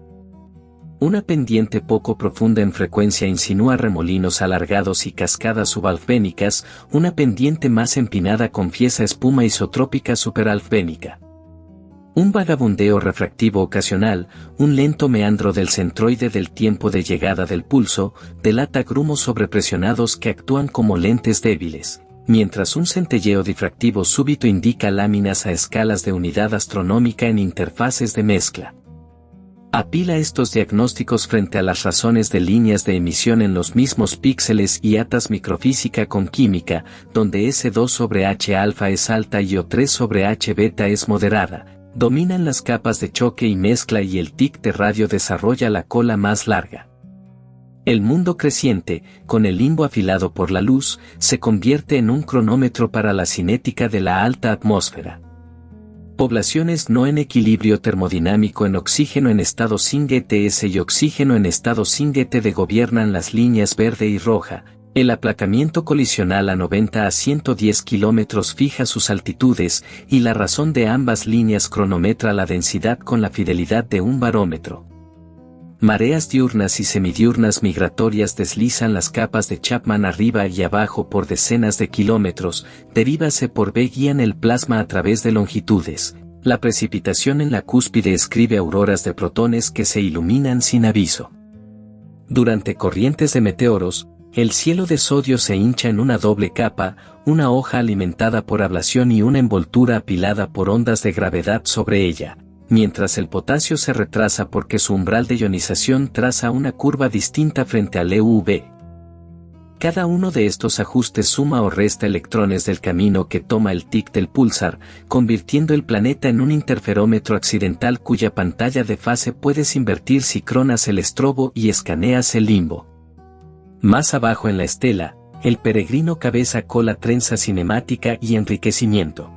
S1: Una pendiente poco profunda en frecuencia insinúa remolinos alargados y cascadas subalfvénicas, una pendiente más empinada confiesa espuma isotrópica superalfvénica. Un vagabundeo refractivo ocasional, un lento meandro del centroide del tiempo de llegada del pulso, delata grumos sobrepresionados que actúan como lentes débiles, mientras un centelleo difractivo súbito indica láminas a escalas de unidad astronómica en interfaces de mezcla. Apila estos diagnósticos frente a las razones de líneas de emisión en los mismos píxeles y atas microfísica con química, donde S2 sobre H alfa es alta y O3 sobre H beta es moderada, dominan las capas de choque y mezcla y el tic de radio desarrolla la cola más larga. El mundo creciente, con el limbo afilado por la luz, se convierte en un cronómetro para la cinética de la alta atmósfera. Poblaciones no en equilibrio termodinámico en oxígeno en estado sin GTS y oxígeno en estado sin GTD gobiernan las líneas verde y roja. El aplacamiento colisional a 90 a 110 kilómetros fija sus altitudes y la razón de ambas líneas cronometra la densidad con la fidelidad de un barómetro. Mareas diurnas y semidiurnas migratorias deslizan las capas de Chapman arriba y abajo por decenas de kilómetros, derivas E por B guían el plasma a través de longitudes. La precipitación en la cúspide escribe auroras de protones que se iluminan sin aviso. Durante corrientes de meteoros, el cielo de sodio se hincha en una doble capa, una hoja alimentada por ablación y una envoltura apilada por ondas de gravedad sobre ella, mientras el potasio se retrasa porque su umbral de ionización traza una curva distinta frente al EUV. Cada uno de estos ajustes suma o resta electrones del camino que toma el tic del pulsar, convirtiendo el planeta en un interferómetro accidental cuya pantalla de fase puedes invertir si cronas el estrobo y escaneas el limbo. Más abajo en la estela, el peregrino cabeza cola trenza cinemática y enriquecimiento.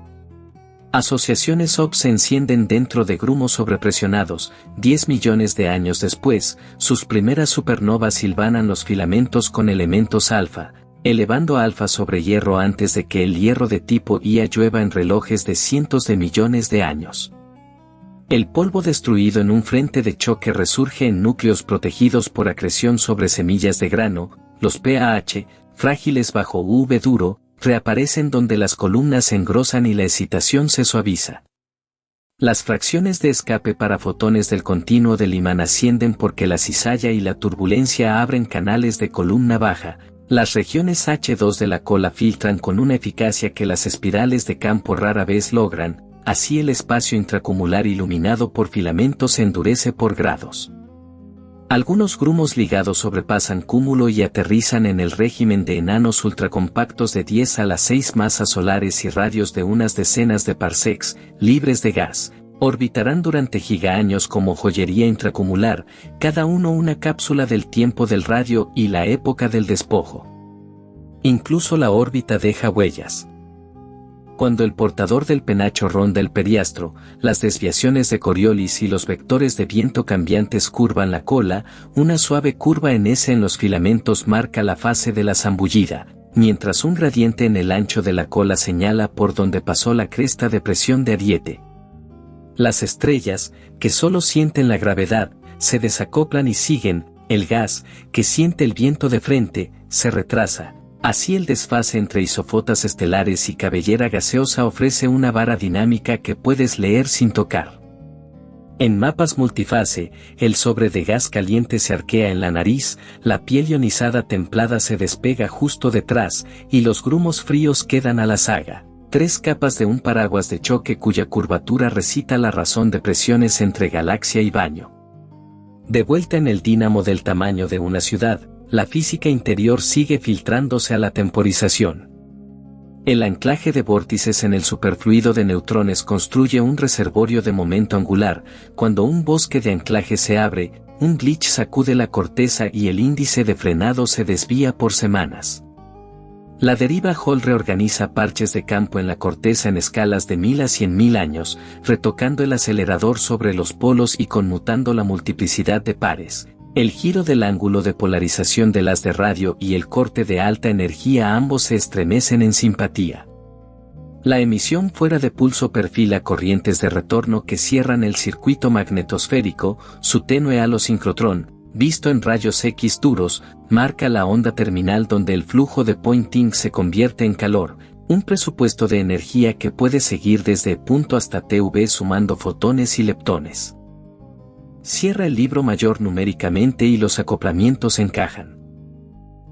S1: Asociaciones OP se encienden dentro de grumos sobrepresionados. 10 millones de años después, sus primeras supernovas silvanan los filamentos con elementos alfa, elevando alfa sobre hierro antes de que el hierro de tipo Ia llueva en relojes de cientos de millones de años. El polvo destruido en un frente de choque resurge en núcleos protegidos por acreción sobre semillas de grano, los PAH, frágiles bajo UV duro, reaparecen donde las columnas se engrosan y la excitación se suaviza. Las fracciones de escape para fotones del continuo del imán ascienden porque la cizalla y la turbulencia abren canales de columna baja. Las regiones H2 de la cola filtran con una eficacia que las espirales de campo rara vez logran, así el espacio intracumular iluminado por filamentos se endurece por grados. Algunos grumos ligados sobrepasan cúmulo y aterrizan en el régimen de enanos ultracompactos de 10 a la 6 masas solares y radios de unas decenas de parsecs, libres de gas. Orbitarán durante gigaaños como joyería intracumular, cada uno una cápsula del tiempo del radio y la época del despojo. Incluso la órbita deja huellas. Cuando el portador del penacho ronda el periastro, las desviaciones de Coriolis y los vectores de viento cambiantes curvan la cola, una suave curva en los filamentos marca la fase de la zambullida, mientras un gradiente en el ancho de la cola señala por donde pasó la cresta de presión de Ariete. Las estrellas, que solo sienten la gravedad, se desacoplan y siguen, el gas, que siente el viento de frente, se retrasa. Así el desfase entre isofotas estelares y cabellera gaseosa ofrece una vara dinámica que puedes leer sin tocar. En mapas multifase, el sobre de gas caliente se arquea en la nariz, la piel ionizada templada se despega justo detrás, y los grumos fríos quedan a la saga. 3 capas de un paraguas de choque cuya curvatura recita la razón de presiones entre galaxia y baño. De vuelta en el dínamo del tamaño de una ciudad, la física interior sigue filtrándose a la temporización. El anclaje de vórtices en el superfluido de neutrones construye un reservorio de momento angular. Cuando un bosque de anclaje se abre, un glitch sacude la corteza y el índice de frenado se desvía por semanas. La deriva Hall reorganiza parches de campo en la corteza en escalas de 1000 a 100.000 años, retocando el acelerador sobre los polos y conmutando la multiplicidad de pares. El giro del ángulo de polarización del haz de radio y el corte de alta energía ambos se estremecen en simpatía. La emisión fuera de pulso perfila corrientes de retorno que cierran el circuito magnetosférico, su tenue halo sincrotrón, visto en rayos X duros, marca la onda terminal donde el flujo de Poynting se convierte en calor, un presupuesto de energía que puede seguir desde punto hasta TV sumando fotones y leptones. Cierra el libro mayor numéricamente y los acoplamientos encajan.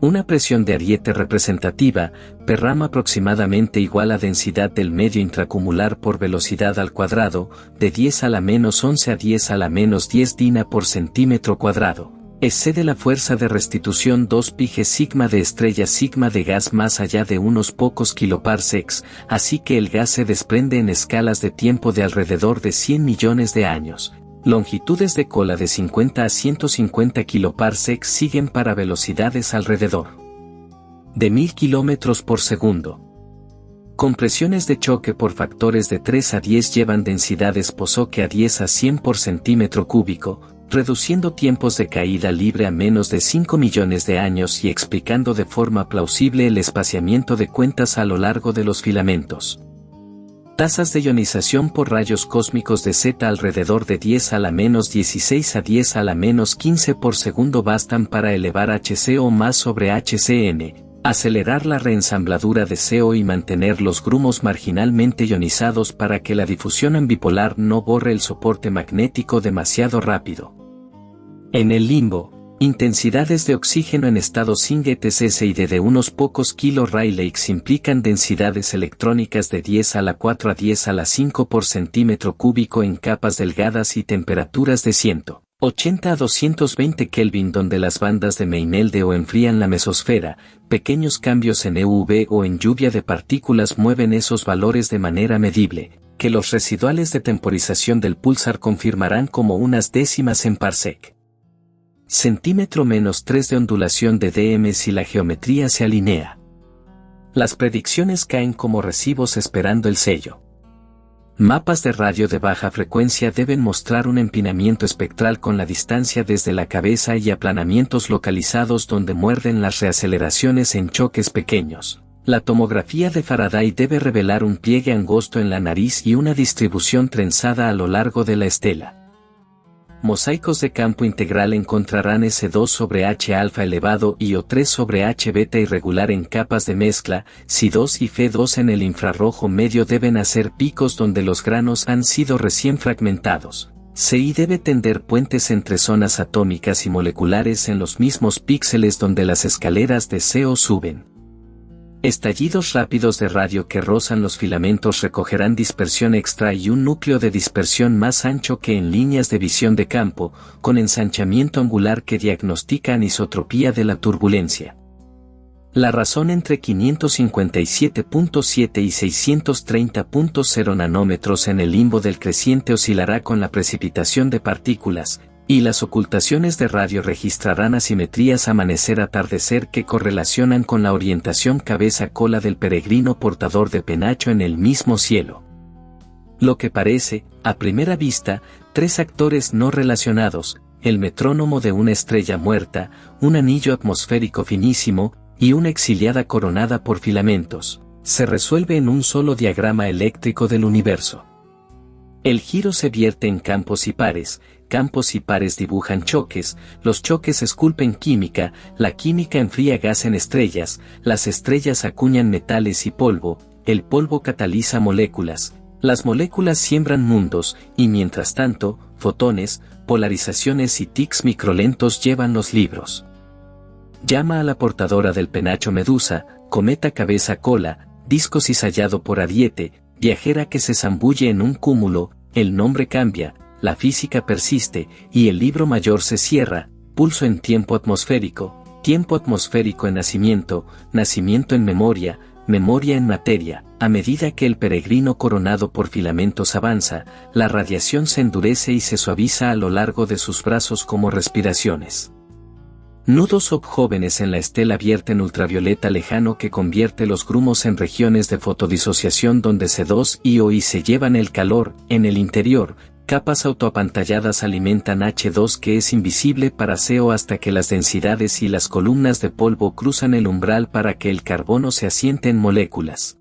S1: Una presión de Ariete representativa, perrama aproximadamente igual a densidad del medio intracumular por velocidad al cuadrado, de 10 a la menos 11 a 10 a la menos 10 dina por centímetro cuadrado. Excede la fuerza de restitución 2 pi g sigma de estrella sigma de gas más allá de unos pocos kiloparsecs, así que el gas se desprende en escalas de tiempo de alrededor de 100 millones de años. Longitudes de cola de 50 a 150 kiloparsecs siguen para velocidades alrededor de 1000 kilómetros por segundo. Compresiones de choque por factores de 3 a 10 llevan densidades Poisson a 10 a 100 por centímetro cúbico, reduciendo tiempos de caída libre a menos de 5 millones de años y explicando de forma plausible el espaciamiento de cuentas a lo largo de los filamentos. Tasas de ionización por rayos cósmicos de Z alrededor de 10 a la menos 16 a 10 a la menos 15 por segundo bastan para elevar HCO más sobre HCN, acelerar la reensambladura de CO y mantener los grumos marginalmente ionizados para que la difusión ambipolar no borre el soporte magnético demasiado rápido. En el limbo, intensidades de oxígeno en estado sin ETS y de unos pocos kilo-Raylakes implican densidades electrónicas de 10 a la 4 a 10 a la 5 por centímetro cúbico en capas delgadas y temperaturas de 180 a 220 Kelvin donde las bandas de Meinelde o enfrían la mesosfera, pequeños cambios en EUV o en lluvia de partículas mueven esos valores de manera medible, que los residuales de temporización del pulsar confirmarán como unas décimas en parsec. Centímetro menos 3 de ondulación de DM si la geometría se alinea. Las predicciones caen como recibos esperando el sello. Mapas de radio de baja frecuencia deben mostrar un empinamiento espectral con la distancia desde la cabeza y aplanamientos localizados donde muerden las reaceleraciones en choques pequeños. La tomografía de Faraday debe revelar un pliegue angosto en la nariz y una distribución trenzada a lo largo de la estela. Mosaicos de campo integral encontrarán S2 sobre H alfa elevado y O3 sobre H beta irregular en capas de mezcla, Si2 y Fe2 en el infrarrojo medio deben hacer picos donde los granos han sido recién fragmentados. CI debe tender puentes entre zonas atómicas y moleculares en los mismos píxeles donde las escaleras de CO suben. Estallidos rápidos de radio que rozan los filamentos recogerán dispersión extra y un núcleo de dispersión más ancho que en líneas de visión de campo, con ensanchamiento angular que diagnostica anisotropía de la turbulencia. La razón entre 557.7 y 630.0 nanómetros en el limbo del creciente oscilará con la precipitación de partículas, y las ocultaciones de radio registrarán asimetrías amanecer-atardecer que correlacionan con la orientación cabeza-cola del peregrino portador de penacho en el mismo cielo. Lo que parece, a primera vista, tres actores no relacionados, el metrónomo de una estrella muerta, un anillo atmosférico finísimo, y una exiliada coronada por filamentos, se resuelve en un solo diagrama eléctrico del universo. El giro se vierte en campos y pares dibujan choques, los choques esculpen química, la química enfría gas en estrellas, las estrellas acuñan metales y polvo, el polvo cataliza moléculas, las moléculas siembran mundos, y mientras tanto, fotones, polarizaciones y tics microlentos llevan los libros. Llama a la portadora del penacho Medusa, cometa cabeza-cola, disco cizallado por Ariete, viajera que se zambulle en un cúmulo, el nombre cambia, la física persiste, y el libro mayor se cierra, pulso en tiempo atmosférico en nacimiento, nacimiento en memoria, memoria en materia. A medida que el peregrino coronado por filamentos avanza, la radiación se endurece y se suaviza a lo largo de sus brazos como respiraciones. Nudos jóvenes en la estela vierten ultravioleta lejano que convierte los grumos en regiones de fotodisociación donde C2 y OI se llevan el calor. En el interior, capas autoapantalladas alimentan H2 que es invisible para CO hasta que las densidades y las columnas de polvo cruzan el umbral para que el carbono se asiente en moléculas.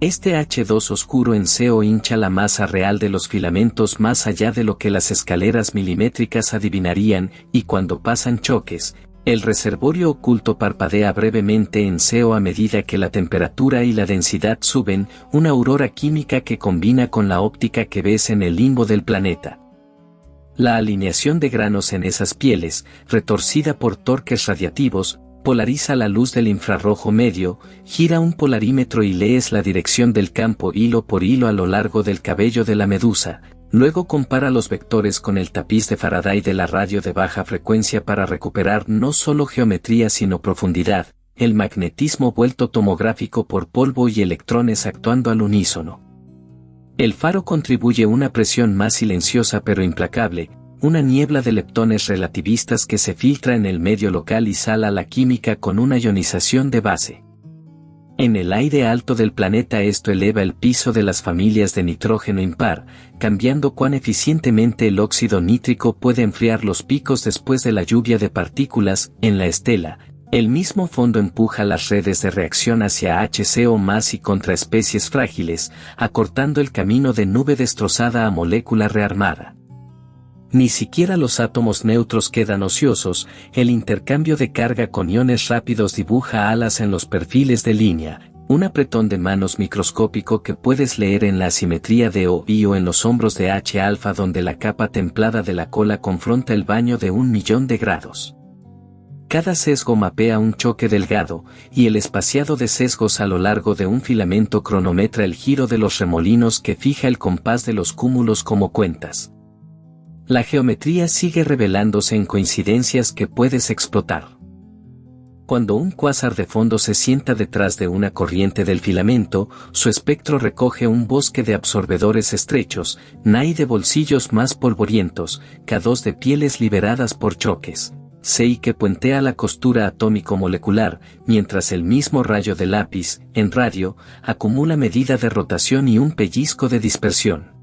S1: Este H2 oscuro en CO hincha la masa real de los filamentos más allá de lo que las escaleras milimétricas adivinarían, y cuando pasan choques, el reservorio oculto parpadea brevemente en CO a medida que la temperatura y la densidad suben, una aurora química que combina con la óptica que ves en el limbo del planeta. La alineación de granos en esas pieles, retorcida por torques radiativos, polariza la luz del infrarrojo medio, gira un polarímetro y lees la dirección del campo hilo por hilo a lo largo del cabello de la medusa, luego compara los vectores con el tapiz de Faraday de la radio de baja frecuencia para recuperar no solo geometría sino profundidad, el magnetismo vuelto tomográfico por polvo y electrones actuando al unísono. El faro contribuye una presión más silenciosa pero implacable, una niebla de leptones relativistas que se filtra en el medio local y sala la química con una ionización de base. En el aire alto del planeta esto eleva el piso de las familias de nitrógeno impar, cambiando cuán eficientemente el óxido nítrico puede enfriar los picos después de la lluvia de partículas. En la estela, el mismo fondo empuja las redes de reacción hacia HCO más y contra especies frágiles, acortando el camino de nube destrozada a molécula rearmada. Ni siquiera los átomos neutros quedan ociosos, el intercambio de carga con iones rápidos dibuja alas en los perfiles de línea, un apretón de manos microscópico que puedes leer en la asimetría de OI o en los hombros de H-alfa donde la capa templada de la cola confronta el baño de 1.000.000 de grados. Cada sesgo mapea un choque delgado, y el espaciado de sesgos a lo largo de un filamento cronometra el giro de los remolinos que fija el compás de los cúmulos como cuentas. La geometría sigue revelándose en coincidencias que puedes explotar. Cuando un cuásar de fondo se sienta detrás de una corriente del filamento, su espectro recoge un bosque de absorbedores estrechos, NAI de bolsillos más polvorientos, K2 de pieles liberadas por choques, CI que puentea la costura atómico-molecular, mientras el mismo rayo de lápiz, en radio, acumula medida de rotación y un pellizco de dispersión.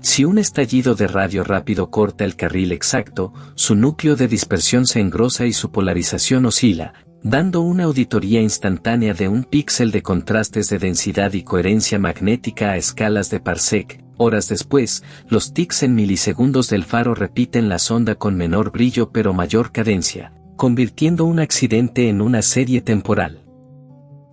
S1: Si un estallido de radio rápido corta el carril exacto, su núcleo de dispersión se engrosa y su polarización oscila, dando una auditoría instantánea de un píxel de contrastes de densidad y coherencia magnética a escalas de parsec. Horas después, los tics en milisegundos del faro repiten la sonda con menor brillo pero mayor cadencia, convirtiendo un accidente en una serie temporal.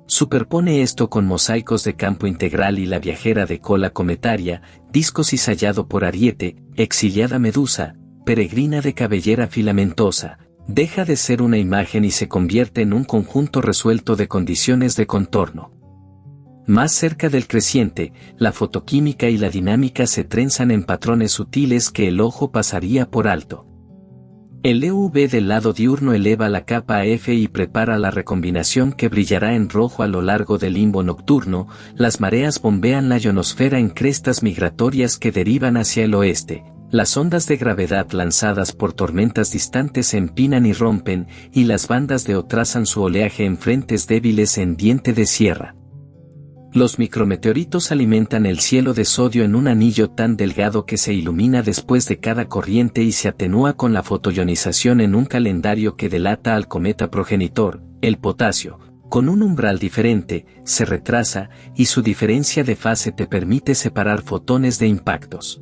S1: Superpone esto con mosaicos de campo integral y la viajera de cola cometaria, disco cizallado por Ariete, exiliada medusa, peregrina de cabellera filamentosa, Deja de ser una imagen y se convierte en un conjunto resuelto de condiciones de contorno. Más cerca del creciente, la fotoquímica y la dinámica se trenzan en patrones sutiles que el ojo pasaría por alto. El EUV del lado diurno eleva la capa a F y prepara la recombinación que brillará en rojo a lo largo del limbo nocturno. Las mareas bombean la ionosfera en crestas migratorias que derivan hacia el oeste. Las ondas de gravedad lanzadas por tormentas distantes se empinan y rompen, y las bandas de O trazan su oleaje en frentes débiles en diente de sierra. Los micrometeoritos alimentan el cielo de sodio en un anillo tan delgado que se ilumina después de cada corriente y se atenúa con la fotoionización en un calendario que delata al cometa progenitor, el potasio. Con un umbral diferente, se retrasa, y su diferencia de fase te permite separar fotones de impactos.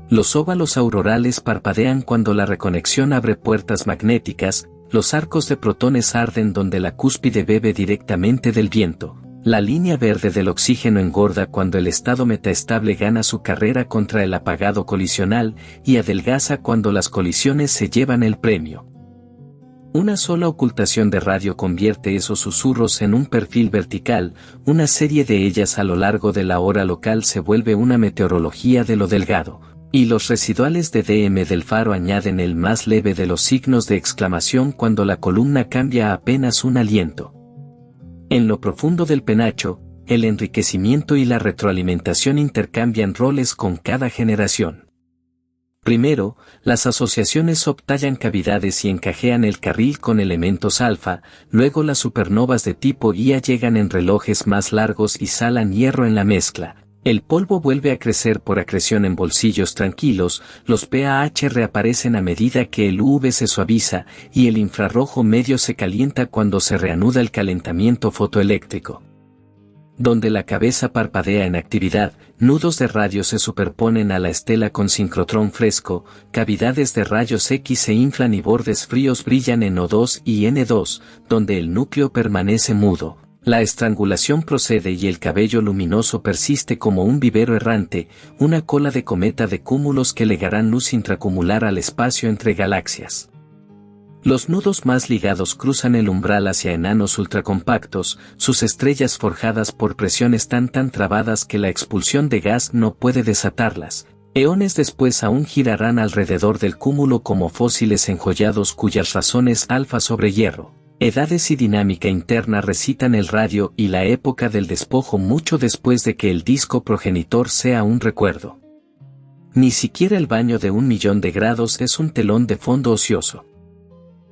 S1: Los óvalos aurorales parpadean cuando la reconexión abre puertas magnéticas, los arcos de protones arden donde la cúspide bebe directamente del viento. La línea verde del oxígeno engorda cuando el estado metaestable gana su carrera contra el apagado colisional y adelgaza cuando las colisiones se llevan el premio. Una sola ocultación de radio convierte esos susurros en un perfil vertical, una serie de ellas a lo largo de la hora local se vuelve una meteorología de lo delgado. Y los residuales de DM del faro añaden el más leve de los signos de exclamación cuando la columna cambia a apenas un aliento. En lo profundo del penacho, el enriquecimiento y la retroalimentación intercambian roles con cada generación. Primero, las asociaciones tallan cavidades y encajean el carril con elementos alfa, luego las supernovas de tipo IA llegan en relojes más largos y salan hierro en la mezcla. El polvo vuelve a crecer por acreción en bolsillos tranquilos, los PAH reaparecen a medida que el UV se suaviza y el infrarrojo medio se calienta cuando se reanuda el calentamiento fotoeléctrico. Donde la cabeza parpadea en actividad, nudos de radio se superponen a la estela con sincrotrón fresco, cavidades de rayos X se inflan y bordes fríos brillan en O2 y N2, donde el núcleo permanece mudo. La estrangulación procede y el cabello luminoso persiste como un vivero errante, una cola de cometa de cúmulos que legarán luz intracumular al espacio entre galaxias. Los nudos más ligados cruzan el umbral hacia enanos ultracompactos, sus estrellas forjadas por presiones tan trabadas que la expulsión de gas no puede desatarlas. Eones después aún girarán alrededor del cúmulo como fósiles enjollados cuyas razones alfa sobre hierro. Edades y dinámica interna recitan el radio y la época del despojo mucho después de que el disco progenitor sea un recuerdo. Ni siquiera el baño de 1.000.000 de grados es un telón de fondo ocioso.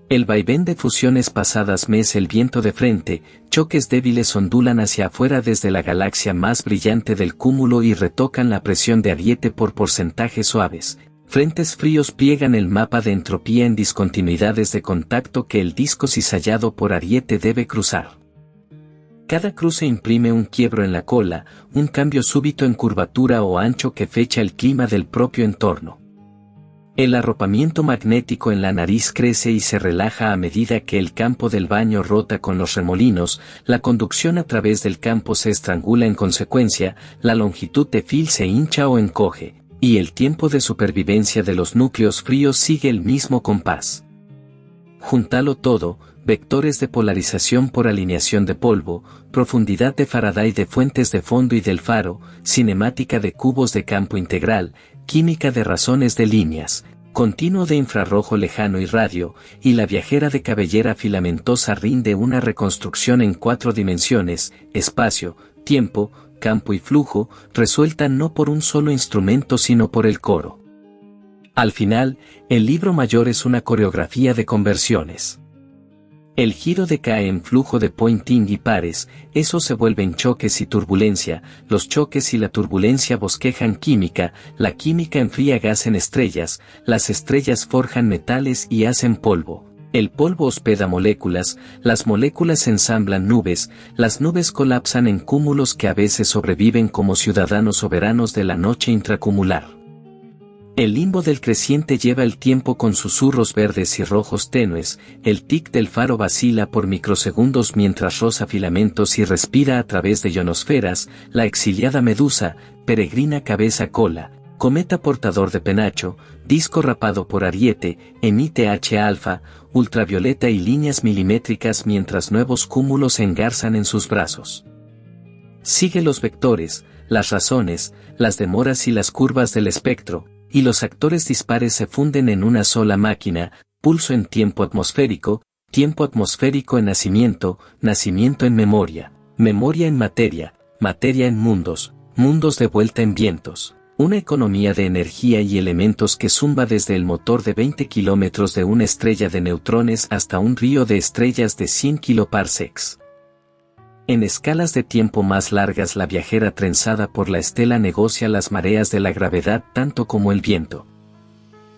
S1: El vaivén de fusiones pasadas mece el viento de frente, choques débiles ondulan hacia afuera desde la galaxia más brillante del cúmulo y retocan la presión de ariete por porcentajes suaves. Frentes fríos pliegan el mapa de entropía en discontinuidades de contacto que el disco cizallado por ariete debe cruzar. Cada cruce imprime un quiebro en la cola, un cambio súbito en curvatura o ancho que fecha el clima del propio entorno. El arropamiento magnético en la nariz crece y se relaja a medida que el campo del baño rota con los remolinos, la conducción a través del campo se estrangula en consecuencia, la longitud de fil se hincha o encoge, y el tiempo de supervivencia de los núcleos fríos sigue el mismo compás. Júntalo todo, vectores de polarización por alineación de polvo, profundidad de Faraday de fuentes de fondo y del faro, cinemática de cubos de campo integral, química de razones de líneas, continuo de infrarrojo lejano y radio, y la viajera de cabellera filamentosa rinde una reconstrucción en 4 dimensiones, espacio, tiempo, campo y flujo, resuelta no por un solo instrumento sino por el coro. Al final, el libro mayor es una coreografía de conversiones. El giro decae en flujo de Poynting y pares, eso se vuelve en choques y turbulencia, los choques y la turbulencia bosquejan química, la química enfría gas en estrellas, las estrellas forjan metales y hacen polvo. El polvo hospeda moléculas, las moléculas ensamblan nubes, las nubes colapsan en cúmulos que a veces sobreviven como ciudadanos soberanos de la noche intracumular. El limbo del creciente lleva el tiempo con susurros verdes y rojos tenues, el tic del faro vacila por microsegundos mientras roza filamentos y respira a través de ionosferas, la exiliada medusa, peregrina cabeza cola, Cometa portador de penacho, disco rapado por ariete, emite H-alfa, ultravioleta y líneas milimétricas mientras nuevos cúmulos se engarzan en sus brazos. Sigue los vectores, las razones, las demoras y las curvas del espectro, y los actores dispares se funden en una sola máquina, pulso en tiempo atmosférico en nacimiento, nacimiento en memoria, memoria en materia, materia en mundos, mundos de vuelta en vientos. Una economía de energía y elementos que zumba desde el motor de 20 kilómetros de una estrella de neutrones hasta un río de estrellas de 100 kiloparsecs. En escalas de tiempo más largas la viajera trenzada por la estela negocia las mareas de la gravedad tanto como el viento.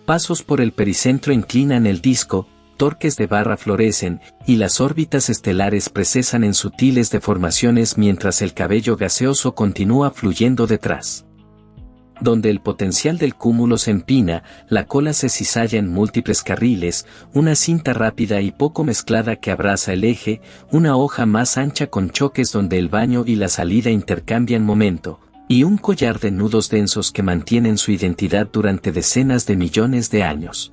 S1: Pasos por el pericentro inclinan el disco, torques de barra florecen, y las órbitas estelares precesan en sutiles deformaciones mientras el cabello gaseoso continúa fluyendo detrás. Donde el potencial del cúmulo se empina, la cola se cizalla en múltiples carriles, una cinta rápida y poco mezclada que abraza el eje, una hoja más ancha con choques donde el baño y la salida intercambian momento, y un collar de nudos densos que mantienen su identidad durante decenas de millones de años.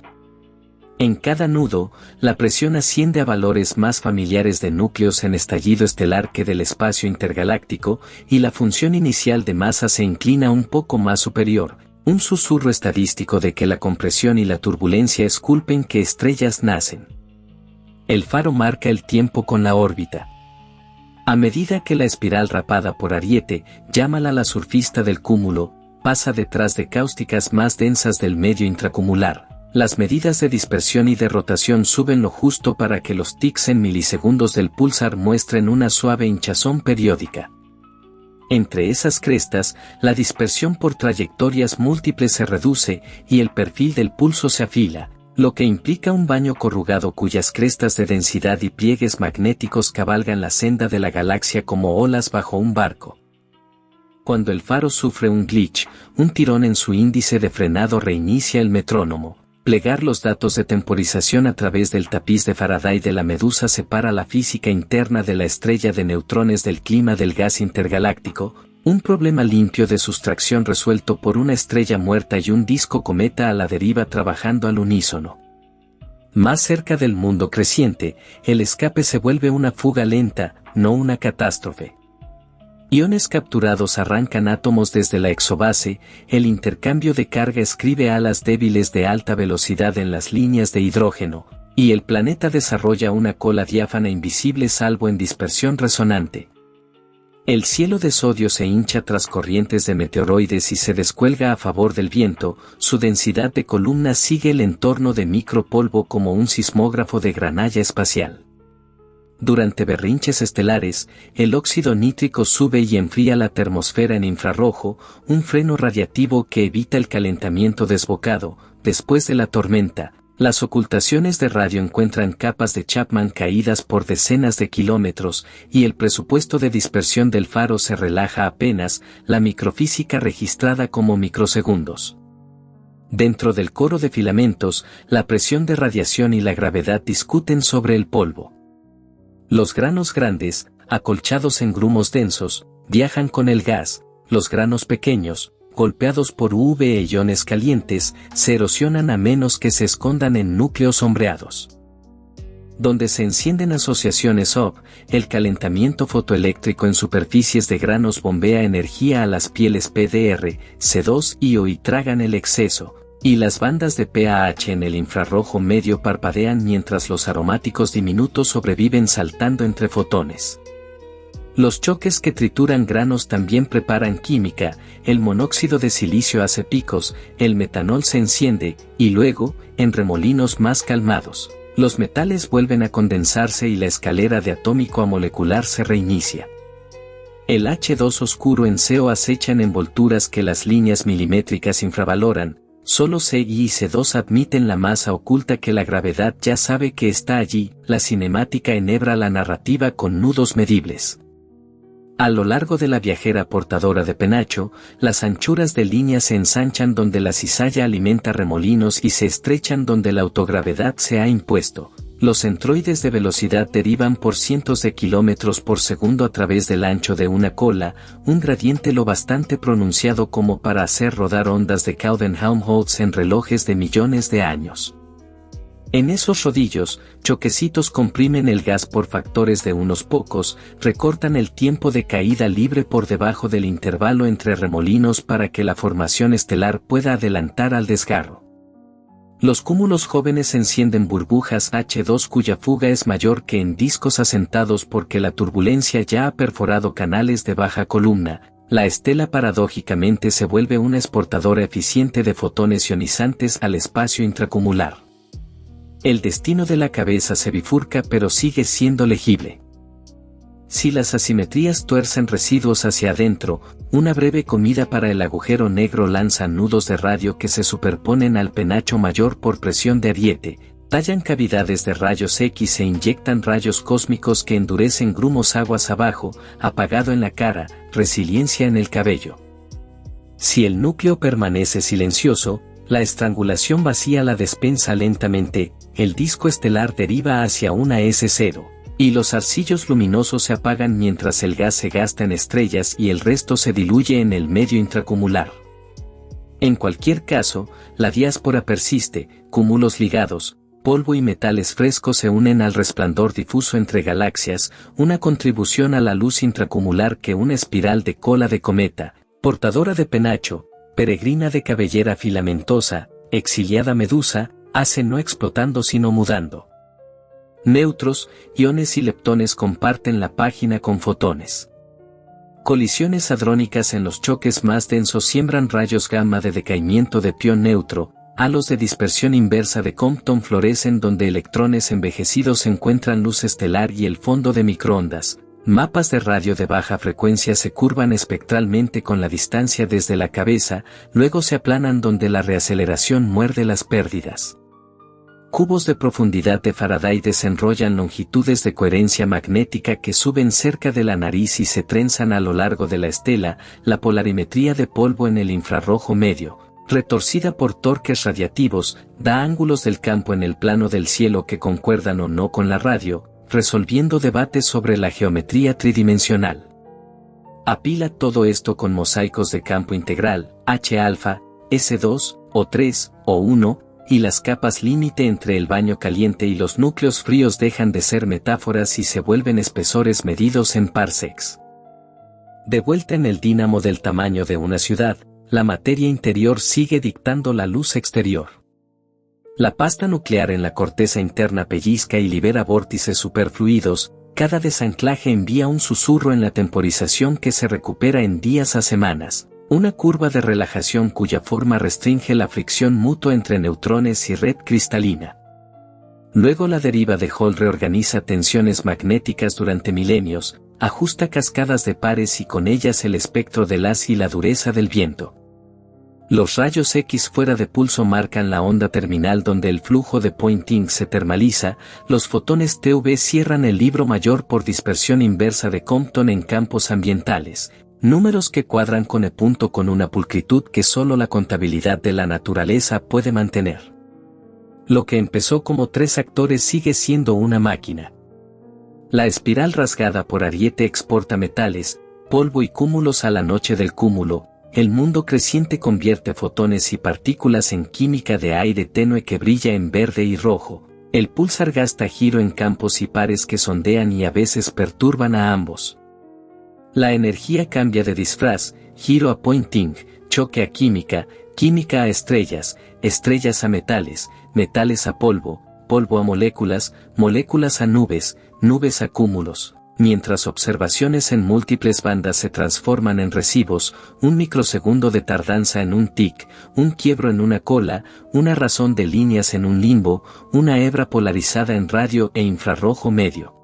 S1: En cada nudo, la presión asciende a valores más familiares de núcleos en estallido estelar que del espacio intergaláctico, y la función inicial de masa se inclina un poco más superior, un susurro estadístico de que la compresión y la turbulencia esculpen que estrellas nacen. El faro marca el tiempo con la órbita. A medida que la espiral rapada por ariete, llámala la surfista del cúmulo, pasa detrás de cáusticas más densas del medio intracumular, las medidas de dispersión y de rotación suben lo justo para que los tics en milisegundos del pulsar muestren una suave hinchazón periódica. Entre esas crestas, la dispersión por trayectorias múltiples se reduce y el perfil del pulso se afila, lo que implica un baño corrugado cuyas crestas de densidad y pliegues magnéticos cabalgan la senda de la galaxia como olas bajo un barco. Cuando el faro sufre un glitch, un tirón en su índice de frenado reinicia el metrónomo. Plegar los datos de temporización a través del tapiz de Faraday de la medusa separa la física interna de la estrella de neutrones del clima del gas intergaláctico, un problema limpio de sustracción resuelto por una estrella muerta y un disco cometa a la deriva trabajando al unísono. Más cerca del mundo creciente, el escape se vuelve una fuga lenta, no una catástrofe. Iones capturados arrancan átomos desde la exobase, el intercambio de carga escribe alas débiles de alta velocidad en las líneas de hidrógeno, y el planeta desarrolla una cola diáfana invisible salvo en dispersión resonante. El cielo de sodio se hincha tras corrientes de meteoroides y se descuelga a favor del viento, su densidad de columnas sigue el entorno de micropolvo como un sismógrafo de granalla espacial. Durante berrinches estelares, el óxido nítrico sube y enfría la termosfera en infrarrojo, un freno radiativo que evita el calentamiento desbocado. Después de la tormenta, las ocultaciones de radio encuentran capas de Chapman caídas por decenas de kilómetros, y el presupuesto de dispersión del faro se relaja apenas, la microfísica registrada como microsegundos. Dentro del coro de filamentos, la presión de radiación y la gravedad discuten sobre el polvo. Los granos grandes, acolchados en grumos densos, viajan con el gas, los granos pequeños, golpeados por UV e iones calientes, se erosionan a menos que se escondan en núcleos sombreados. Donde se encienden asociaciones OP, el calentamiento fotoeléctrico en superficies de granos bombea energía a las pieles PDR, C2 y O y tragan el exceso, y las bandas de PAH en el infrarrojo medio parpadean mientras los aromáticos diminutos sobreviven saltando entre fotones. Los choques que trituran granos también preparan química, el monóxido de silicio hace picos, el metanol se enciende, y luego, en remolinos más calmados, los metales vuelven a condensarse y la escalera de atómico a molecular se reinicia. El H2 oscuro en CO acecha en envolturas que las líneas milimétricas infravaloran. Solo C y C2 admiten la masa oculta que la gravedad ya sabe que está allí, la cinemática enhebra la narrativa con nudos medibles. A lo largo de la viajera portadora de penacho, las anchuras de línea se ensanchan donde la cizalla alimenta remolinos y se estrechan donde la autogravedad se ha impuesto. Los centroides de velocidad derivan por cientos de kilómetros por segundo a través del ancho de una cola, un gradiente lo bastante pronunciado como para hacer rodar ondas de Coudenham-Holtz en relojes de millones de años. En esos rodillos, choquecitos comprimen el gas por factores de unos pocos, recortan el tiempo de caída libre por debajo del intervalo entre remolinos para que la formación estelar pueda adelantar al desgarro. Los cúmulos jóvenes encienden burbujas H2 cuya fuga es mayor que en discos asentados porque la turbulencia ya ha perforado canales de baja columna. La estela paradójicamente se vuelve una exportadora eficiente de fotones ionizantes al espacio intracumular. El destino de la cabeza se bifurca pero sigue siendo legible. Si las asimetrías tuercen residuos hacia adentro, una breve comida para el agujero negro lanza nudos de radio que se superponen al penacho mayor por presión de ariete, tallan cavidades de rayos X e inyectan rayos cósmicos que endurecen grumos aguas abajo, apagado en la cara, resiliencia en el cabello. Si el núcleo permanece silencioso, la estrangulación vacía la despensa lentamente, el disco estelar deriva hacia una S0. Y los arcillos luminosos se apagan mientras el gas se gasta en estrellas y el resto se diluye en el medio intracumular. En cualquier caso, la diáspora persiste, cúmulos ligados, polvo y metales frescos se unen al resplandor difuso entre galaxias, una contribución a la luz intracumular que una espiral de cola de cometa, portadora de penacho, peregrina de cabellera filamentosa, exiliada medusa, hace no explotando sino mudando. Neutros, iones y leptones comparten la página con fotones. Colisiones hadrónicas en los choques más densos siembran rayos gamma de decaimiento de pión neutro, halos de dispersión inversa de Compton florecen donde electrones envejecidos encuentran luz estelar y el fondo de microondas. Mapas de radio de baja frecuencia se curvan espectralmente con la distancia desde la cabeza, luego se aplanan donde la reaceleración muerde las pérdidas. Cubos de profundidad de Faraday desenrollan longitudes de coherencia magnética que suben cerca de la nariz y se trenzan a lo largo de la estela, la polarimetría de polvo en el infrarrojo medio, retorcida por torques radiativos, da ángulos del campo en el plano del cielo que concuerdan o no con la radio, resolviendo debates sobre la geometría tridimensional. Apila todo esto con mosaicos de campo integral, H-alfa, S2, O3, O1, y las capas límite entre el baño caliente y los núcleos fríos dejan de ser metáforas y se vuelven espesores medidos en parsecs. De vuelta en el dínamo del tamaño de una ciudad, la materia interior sigue dictando la luz exterior. La pasta nuclear en la corteza interna pellizca y libera vórtices superfluidos, cada desanclaje envía un susurro en la temporización que se recupera en días a semanas. Una curva de relajación cuya forma restringe la fricción mutua entre neutrones y red cristalina. Luego la deriva de Hall reorganiza tensiones magnéticas durante milenios, ajusta cascadas de pares y con ellas el espectro del haz y la dureza del viento. Los rayos X fuera de pulso marcan la onda terminal donde el flujo de Poynting se termaliza, los fotones TeV cierran el libro mayor por dispersión inversa de Compton en campos ambientales. Números que cuadran con E. con una pulcritud que solo la contabilidad de la naturaleza puede mantener. Lo que empezó como 3 actores sigue siendo una máquina. La espiral rasgada por ariete exporta metales, polvo y cúmulos a la noche del cúmulo. El mundo creciente convierte fotones y partículas en química de aire tenue que brilla en verde y rojo. El pulsar gasta giro en campos y pares que sondean y a veces perturban a ambos. La energía cambia de disfraz, giro a Poynting, choque a química, química a estrellas, estrellas a metales, metales a polvo, polvo a moléculas, moléculas a nubes, nubes a cúmulos. Mientras observaciones en múltiples bandas se transforman en recibos, un microsegundo de tardanza en un tic, un quiebro en una cola, una razón de líneas en un limbo, una hebra polarizada en radio e infrarrojo medio.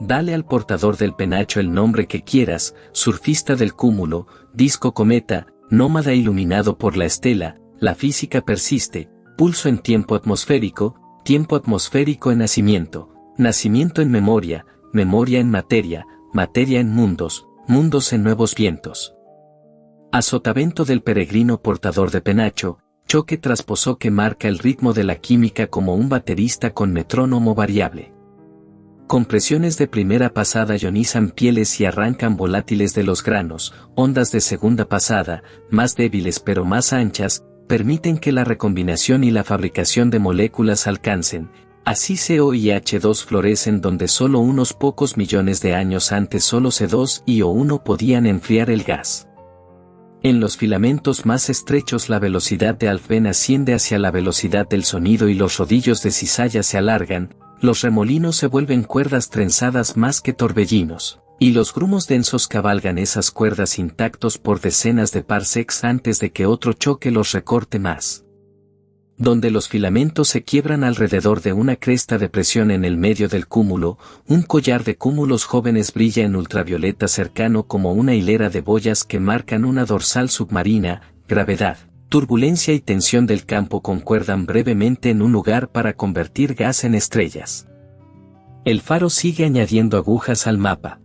S1: Dale al portador del penacho el nombre que quieras, surfista del cúmulo, disco cometa, nómada iluminado por la estela, la física persiste, pulso en tiempo atmosférico en nacimiento, nacimiento en memoria, memoria en materia, materia en mundos, mundos en nuevos vientos. A sotavento del peregrino portador de penacho, choque tras pozo que marca el ritmo de la química como un baterista con metrónomo variable. Compresiones de primera pasada ionizan pieles y arrancan volátiles de los granos, ondas de segunda pasada, más débiles pero más anchas, permiten que la recombinación y la fabricación de moléculas alcancen. Así CO y H2 florecen donde solo unos pocos millones de años antes solo C2 y O1 podían enfriar el gas. En los filamentos más estrechos la velocidad de Alfvén asciende hacia la velocidad del sonido y los rodillos de cizalla se alargan, los remolinos se vuelven cuerdas trenzadas más que torbellinos, y los grumos densos cabalgan esas cuerdas intactos por decenas de parsecs antes de que otro choque los recorte más. Donde los filamentos se quiebran alrededor de una cresta de presión en el medio del cúmulo, un collar de cúmulos jóvenes brilla en ultravioleta cercano como una hilera de boyas que marcan una dorsal submarina. Gravedad, turbulencia y tensión del campo concuerdan brevemente en un lugar para convertir gas en estrellas. El faro sigue añadiendo agujas al mapa.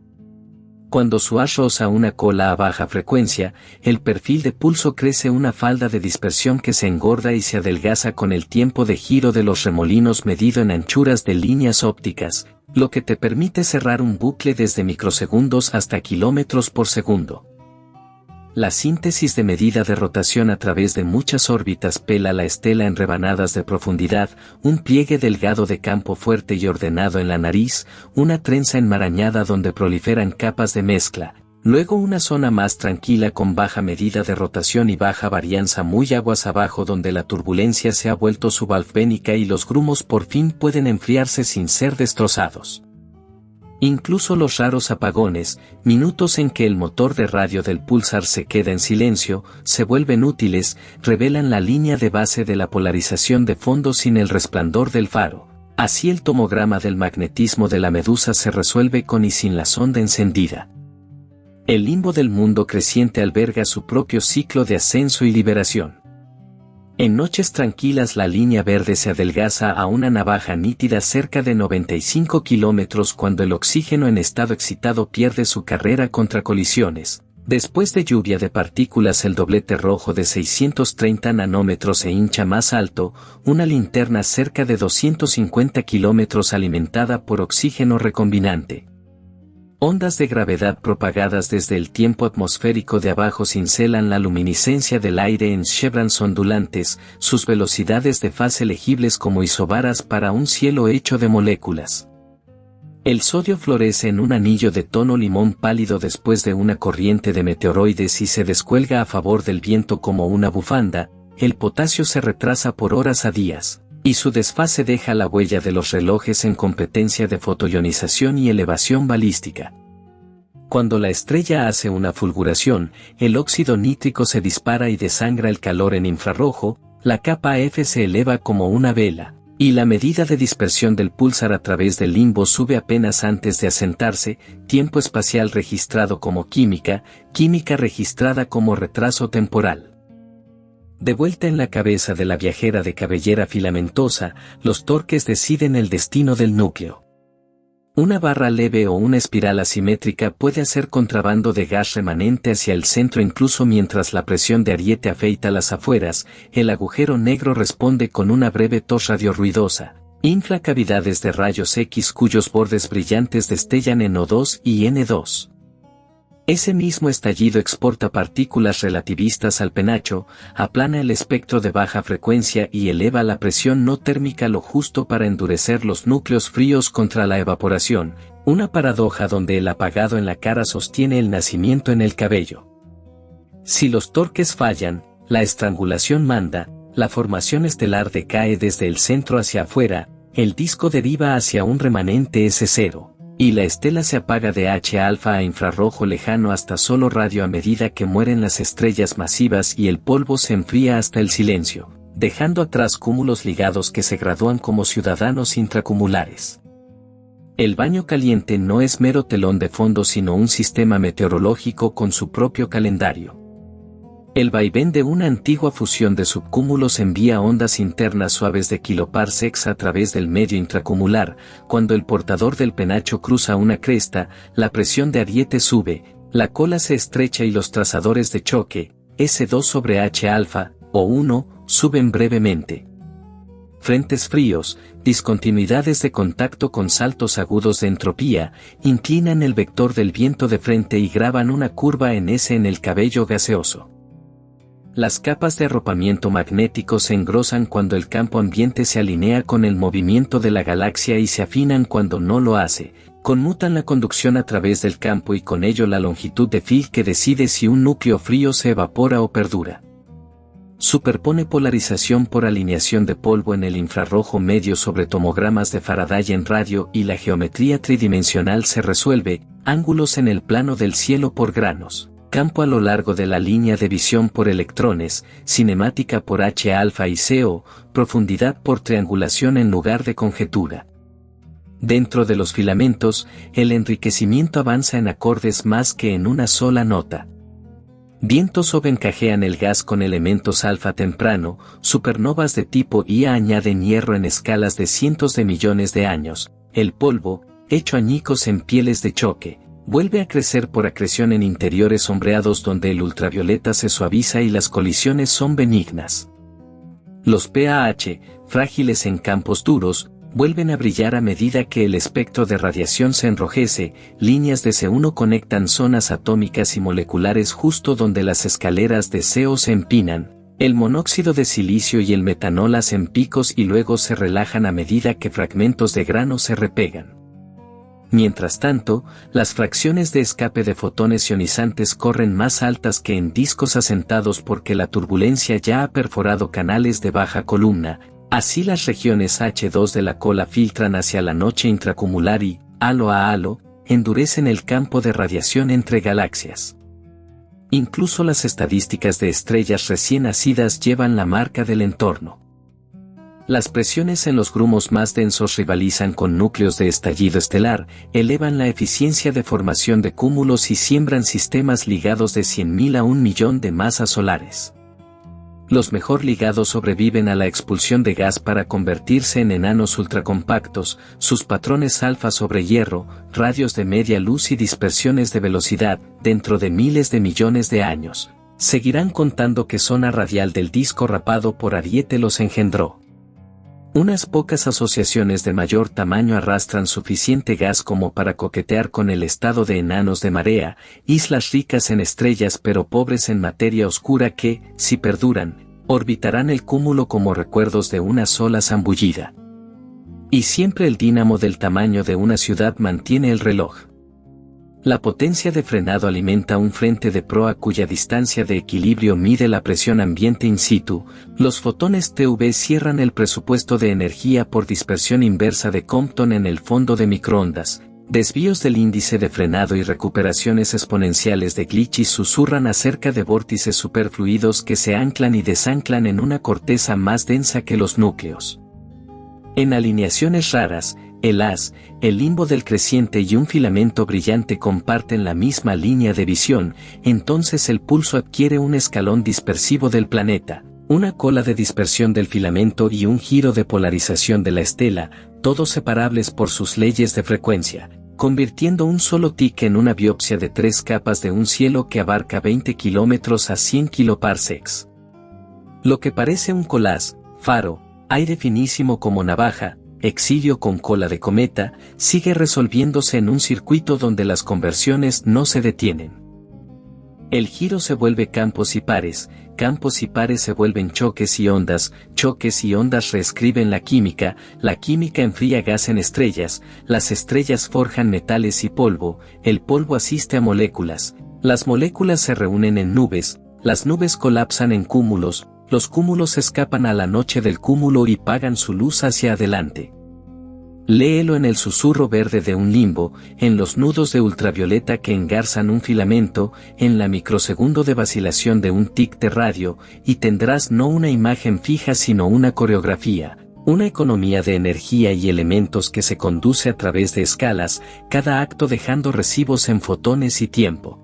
S1: Cuando su haz roza una cola a baja frecuencia, el perfil de pulso crece una falda de dispersión que se engorda y se adelgaza con el tiempo de giro de los remolinos medido en anchuras de líneas ópticas, lo que te permite cerrar un bucle desde microsegundos hasta kilómetros por segundo. La síntesis de medida de rotación a través de muchas órbitas pela la estela en rebanadas de profundidad, un pliegue delgado de campo fuerte y ordenado en la nariz, una trenza enmarañada donde proliferan capas de mezcla, luego una zona más tranquila con baja medida de rotación y baja varianza muy aguas abajo donde la turbulencia se ha vuelto subalfvénica y los grumos por fin pueden enfriarse sin ser destrozados. Incluso los raros apagones, minutos en que el motor de radio del pulsar se queda en silencio, se vuelven útiles, revelan la línea de base de la polarización de fondo sin el resplandor del faro. Así el tomograma del magnetismo de la medusa se resuelve con y sin la sonda encendida. El limbo del mundo creciente alberga su propio ciclo de ascenso y liberación. En noches tranquilas la línea verde se adelgaza a una navaja nítida cerca de 95 kilómetros cuando el oxígeno en estado excitado pierde su carrera contra colisiones. Después de lluvia de partículas el doblete rojo de 630 nanómetros se hincha más alto, una linterna cerca de 250 kilómetros alimentada por oxígeno recombinante. Ondas de gravedad propagadas desde el tiempo atmosférico de abajo cincelan la luminiscencia del aire en chevrons ondulantes, sus velocidades de fase legibles como isobaras para un cielo hecho de moléculas. El sodio florece en un anillo de tono limón pálido después de una corriente de meteoroides y se descuelga a favor del viento como una bufanda, el potasio se retrasa por horas a días, y su desfase deja la huella de los relojes en competencia de fotoionización y elevación balística. Cuando la estrella hace una fulguración, el óxido nítrico se dispara y desangra el calor en infrarrojo, la capa F se eleva como una vela, y la medida de dispersión del pulsar a través del limbo sube apenas antes de asentarse, tiempo espacial registrado como química, química registrada como retraso temporal. De vuelta en la cabeza de la viajera de cabellera filamentosa, los torques deciden el destino del núcleo. Una barra leve o una espiral asimétrica puede hacer contrabando de gas remanente hacia el centro incluso mientras la presión de ariete afeita las afueras, el agujero negro responde con una breve tos radioruidosa, infla cavidades de rayos X cuyos bordes brillantes destellan en O2 y N2. Ese mismo estallido exporta partículas relativistas al penacho, aplana el espectro de baja frecuencia y eleva la presión no térmica lo justo para endurecer los núcleos fríos contra la evaporación, una paradoja donde el apagado en la cara sostiene el nacimiento en el cabello. Si los torques fallan, la estrangulación manda, la formación estelar decae desde el centro hacia afuera, el disco deriva hacia un remanente S0. Y la estela se apaga de H-alfa a infrarrojo lejano hasta solo radio a medida que mueren las estrellas masivas y el polvo se enfría hasta el silencio, dejando atrás cúmulos ligados que se gradúan como ciudadanos intracumulares. El baño caliente no es mero telón de fondo sino un sistema meteorológico con su propio calendario. El vaivén de una antigua fusión de subcúmulos envía ondas internas suaves de kiloparsecs a través del medio intracumular. Cuando el portador del penacho cruza una cresta, la presión de ariete sube, la cola se estrecha y los trazadores de choque, S2 sobre H alfa, O1, suben brevemente. Frentes fríos, discontinuidades de contacto con saltos agudos de entropía, inclinan el vector del viento de frente y graban una curva en S en el cabello gaseoso. Las capas de arropamiento magnético se engrosan cuando el campo ambiente se alinea con el movimiento de la galaxia y se afinan cuando no lo hace, conmutan la conducción a través del campo y con ello la longitud de Field que decide si un núcleo frío se evapora o perdura. Superpone polarización por alineación de polvo en el infrarrojo medio sobre tomogramas de Faraday en radio y la geometría tridimensional se resuelve, ángulos en el plano del cielo por granos. Campo a lo largo de la línea de visión por electrones, cinemática por H alfa y CO, profundidad por triangulación en lugar de conjetura. Dentro de los filamentos, el enriquecimiento avanza en acordes más que en una sola nota. Vientos encajean el gas con elementos alfa temprano, supernovas de tipo Ia añaden hierro en escalas de cientos de millones de años, el polvo, hecho añicos en pieles de choque, vuelve a crecer por acreción en interiores sombreados donde el ultravioleta se suaviza y las colisiones son benignas. Los PAH, frágiles en campos duros, vuelven a brillar a medida que el espectro de radiación se enrojece, líneas de C1 conectan zonas atómicas y moleculares justo donde las escaleras de CO se empinan, el monóxido de silicio y el metanol hacen picos y luego se relajan a medida que fragmentos de grano se repegan. Mientras tanto, las fracciones de escape de fotones ionizantes corren más altas que en discos asentados porque la turbulencia ya ha perforado canales de baja columna, así las regiones H2 de la cola filtran hacia la noche intracumular y, halo a halo, endurecen el campo de radiación entre galaxias. Incluso las estadísticas de estrellas recién nacidas llevan la marca del entorno. Las presiones en los grumos más densos rivalizan con núcleos de estallido estelar, elevan la eficiencia de formación de cúmulos y siembran sistemas ligados de 100.000 a 1.000.000 de masas solares. Los mejor ligados sobreviven a la expulsión de gas para convertirse en enanos ultracompactos, sus patrones alfa sobre hierro, radios de media luz y dispersiones de velocidad, dentro de miles de millones de años. Seguirán contando que zona radial del disco rapado por Ariete los engendró. Unas pocas asociaciones de mayor tamaño arrastran suficiente gas como para coquetear con el estado de enanos de marea, islas ricas en estrellas pero pobres en materia oscura que, si perduran, orbitarán el cúmulo como recuerdos de una sola zambullida. Y siempre el dínamo del tamaño de una ciudad mantiene el reloj. La potencia de frenado alimenta un frente de proa cuya distancia de equilibrio mide la presión ambiente in situ. Los fotones TeV cierran el presupuesto de energía por dispersión inversa de Compton en el fondo de microondas. Desvíos del índice de frenado y recuperaciones exponenciales de Glitchis susurran acerca de vórtices superfluidos que se anclan y desanclan en una corteza más densa que los núcleos. En alineaciones raras, el haz, el limbo del creciente y un filamento brillante comparten la misma línea de visión, entonces el pulso adquiere un escalón dispersivo del planeta, una cola de dispersión del filamento y un giro de polarización de la estela, todos separables por sus leyes de frecuencia, convirtiendo un solo tic en una biopsia de 3 capas de un cielo que abarca 20 kilómetros a 100 kiloparsecs. Lo que parece un colás, faro, aire finísimo como navaja, exilio con cola de cometa, sigue resolviéndose en un circuito donde las conversiones no se detienen. El giro se vuelve campos y pares se vuelven choques y ondas reescriben la química enfría gas en estrellas, las estrellas forjan metales y polvo, el polvo asiste a moléculas, las moléculas se reúnen en nubes, las nubes colapsan en cúmulos, los cúmulos escapan a la noche del cúmulo y pagan su luz hacia adelante. Léelo en el susurro verde de un limbo, en los nudos de ultravioleta que engarzan un filamento, en la microsegundo de vacilación de un tic de radio, y tendrás no una imagen fija sino una coreografía, una economía de energía y elementos que se conduce a través de escalas, cada acto dejando recibos en fotones y tiempo.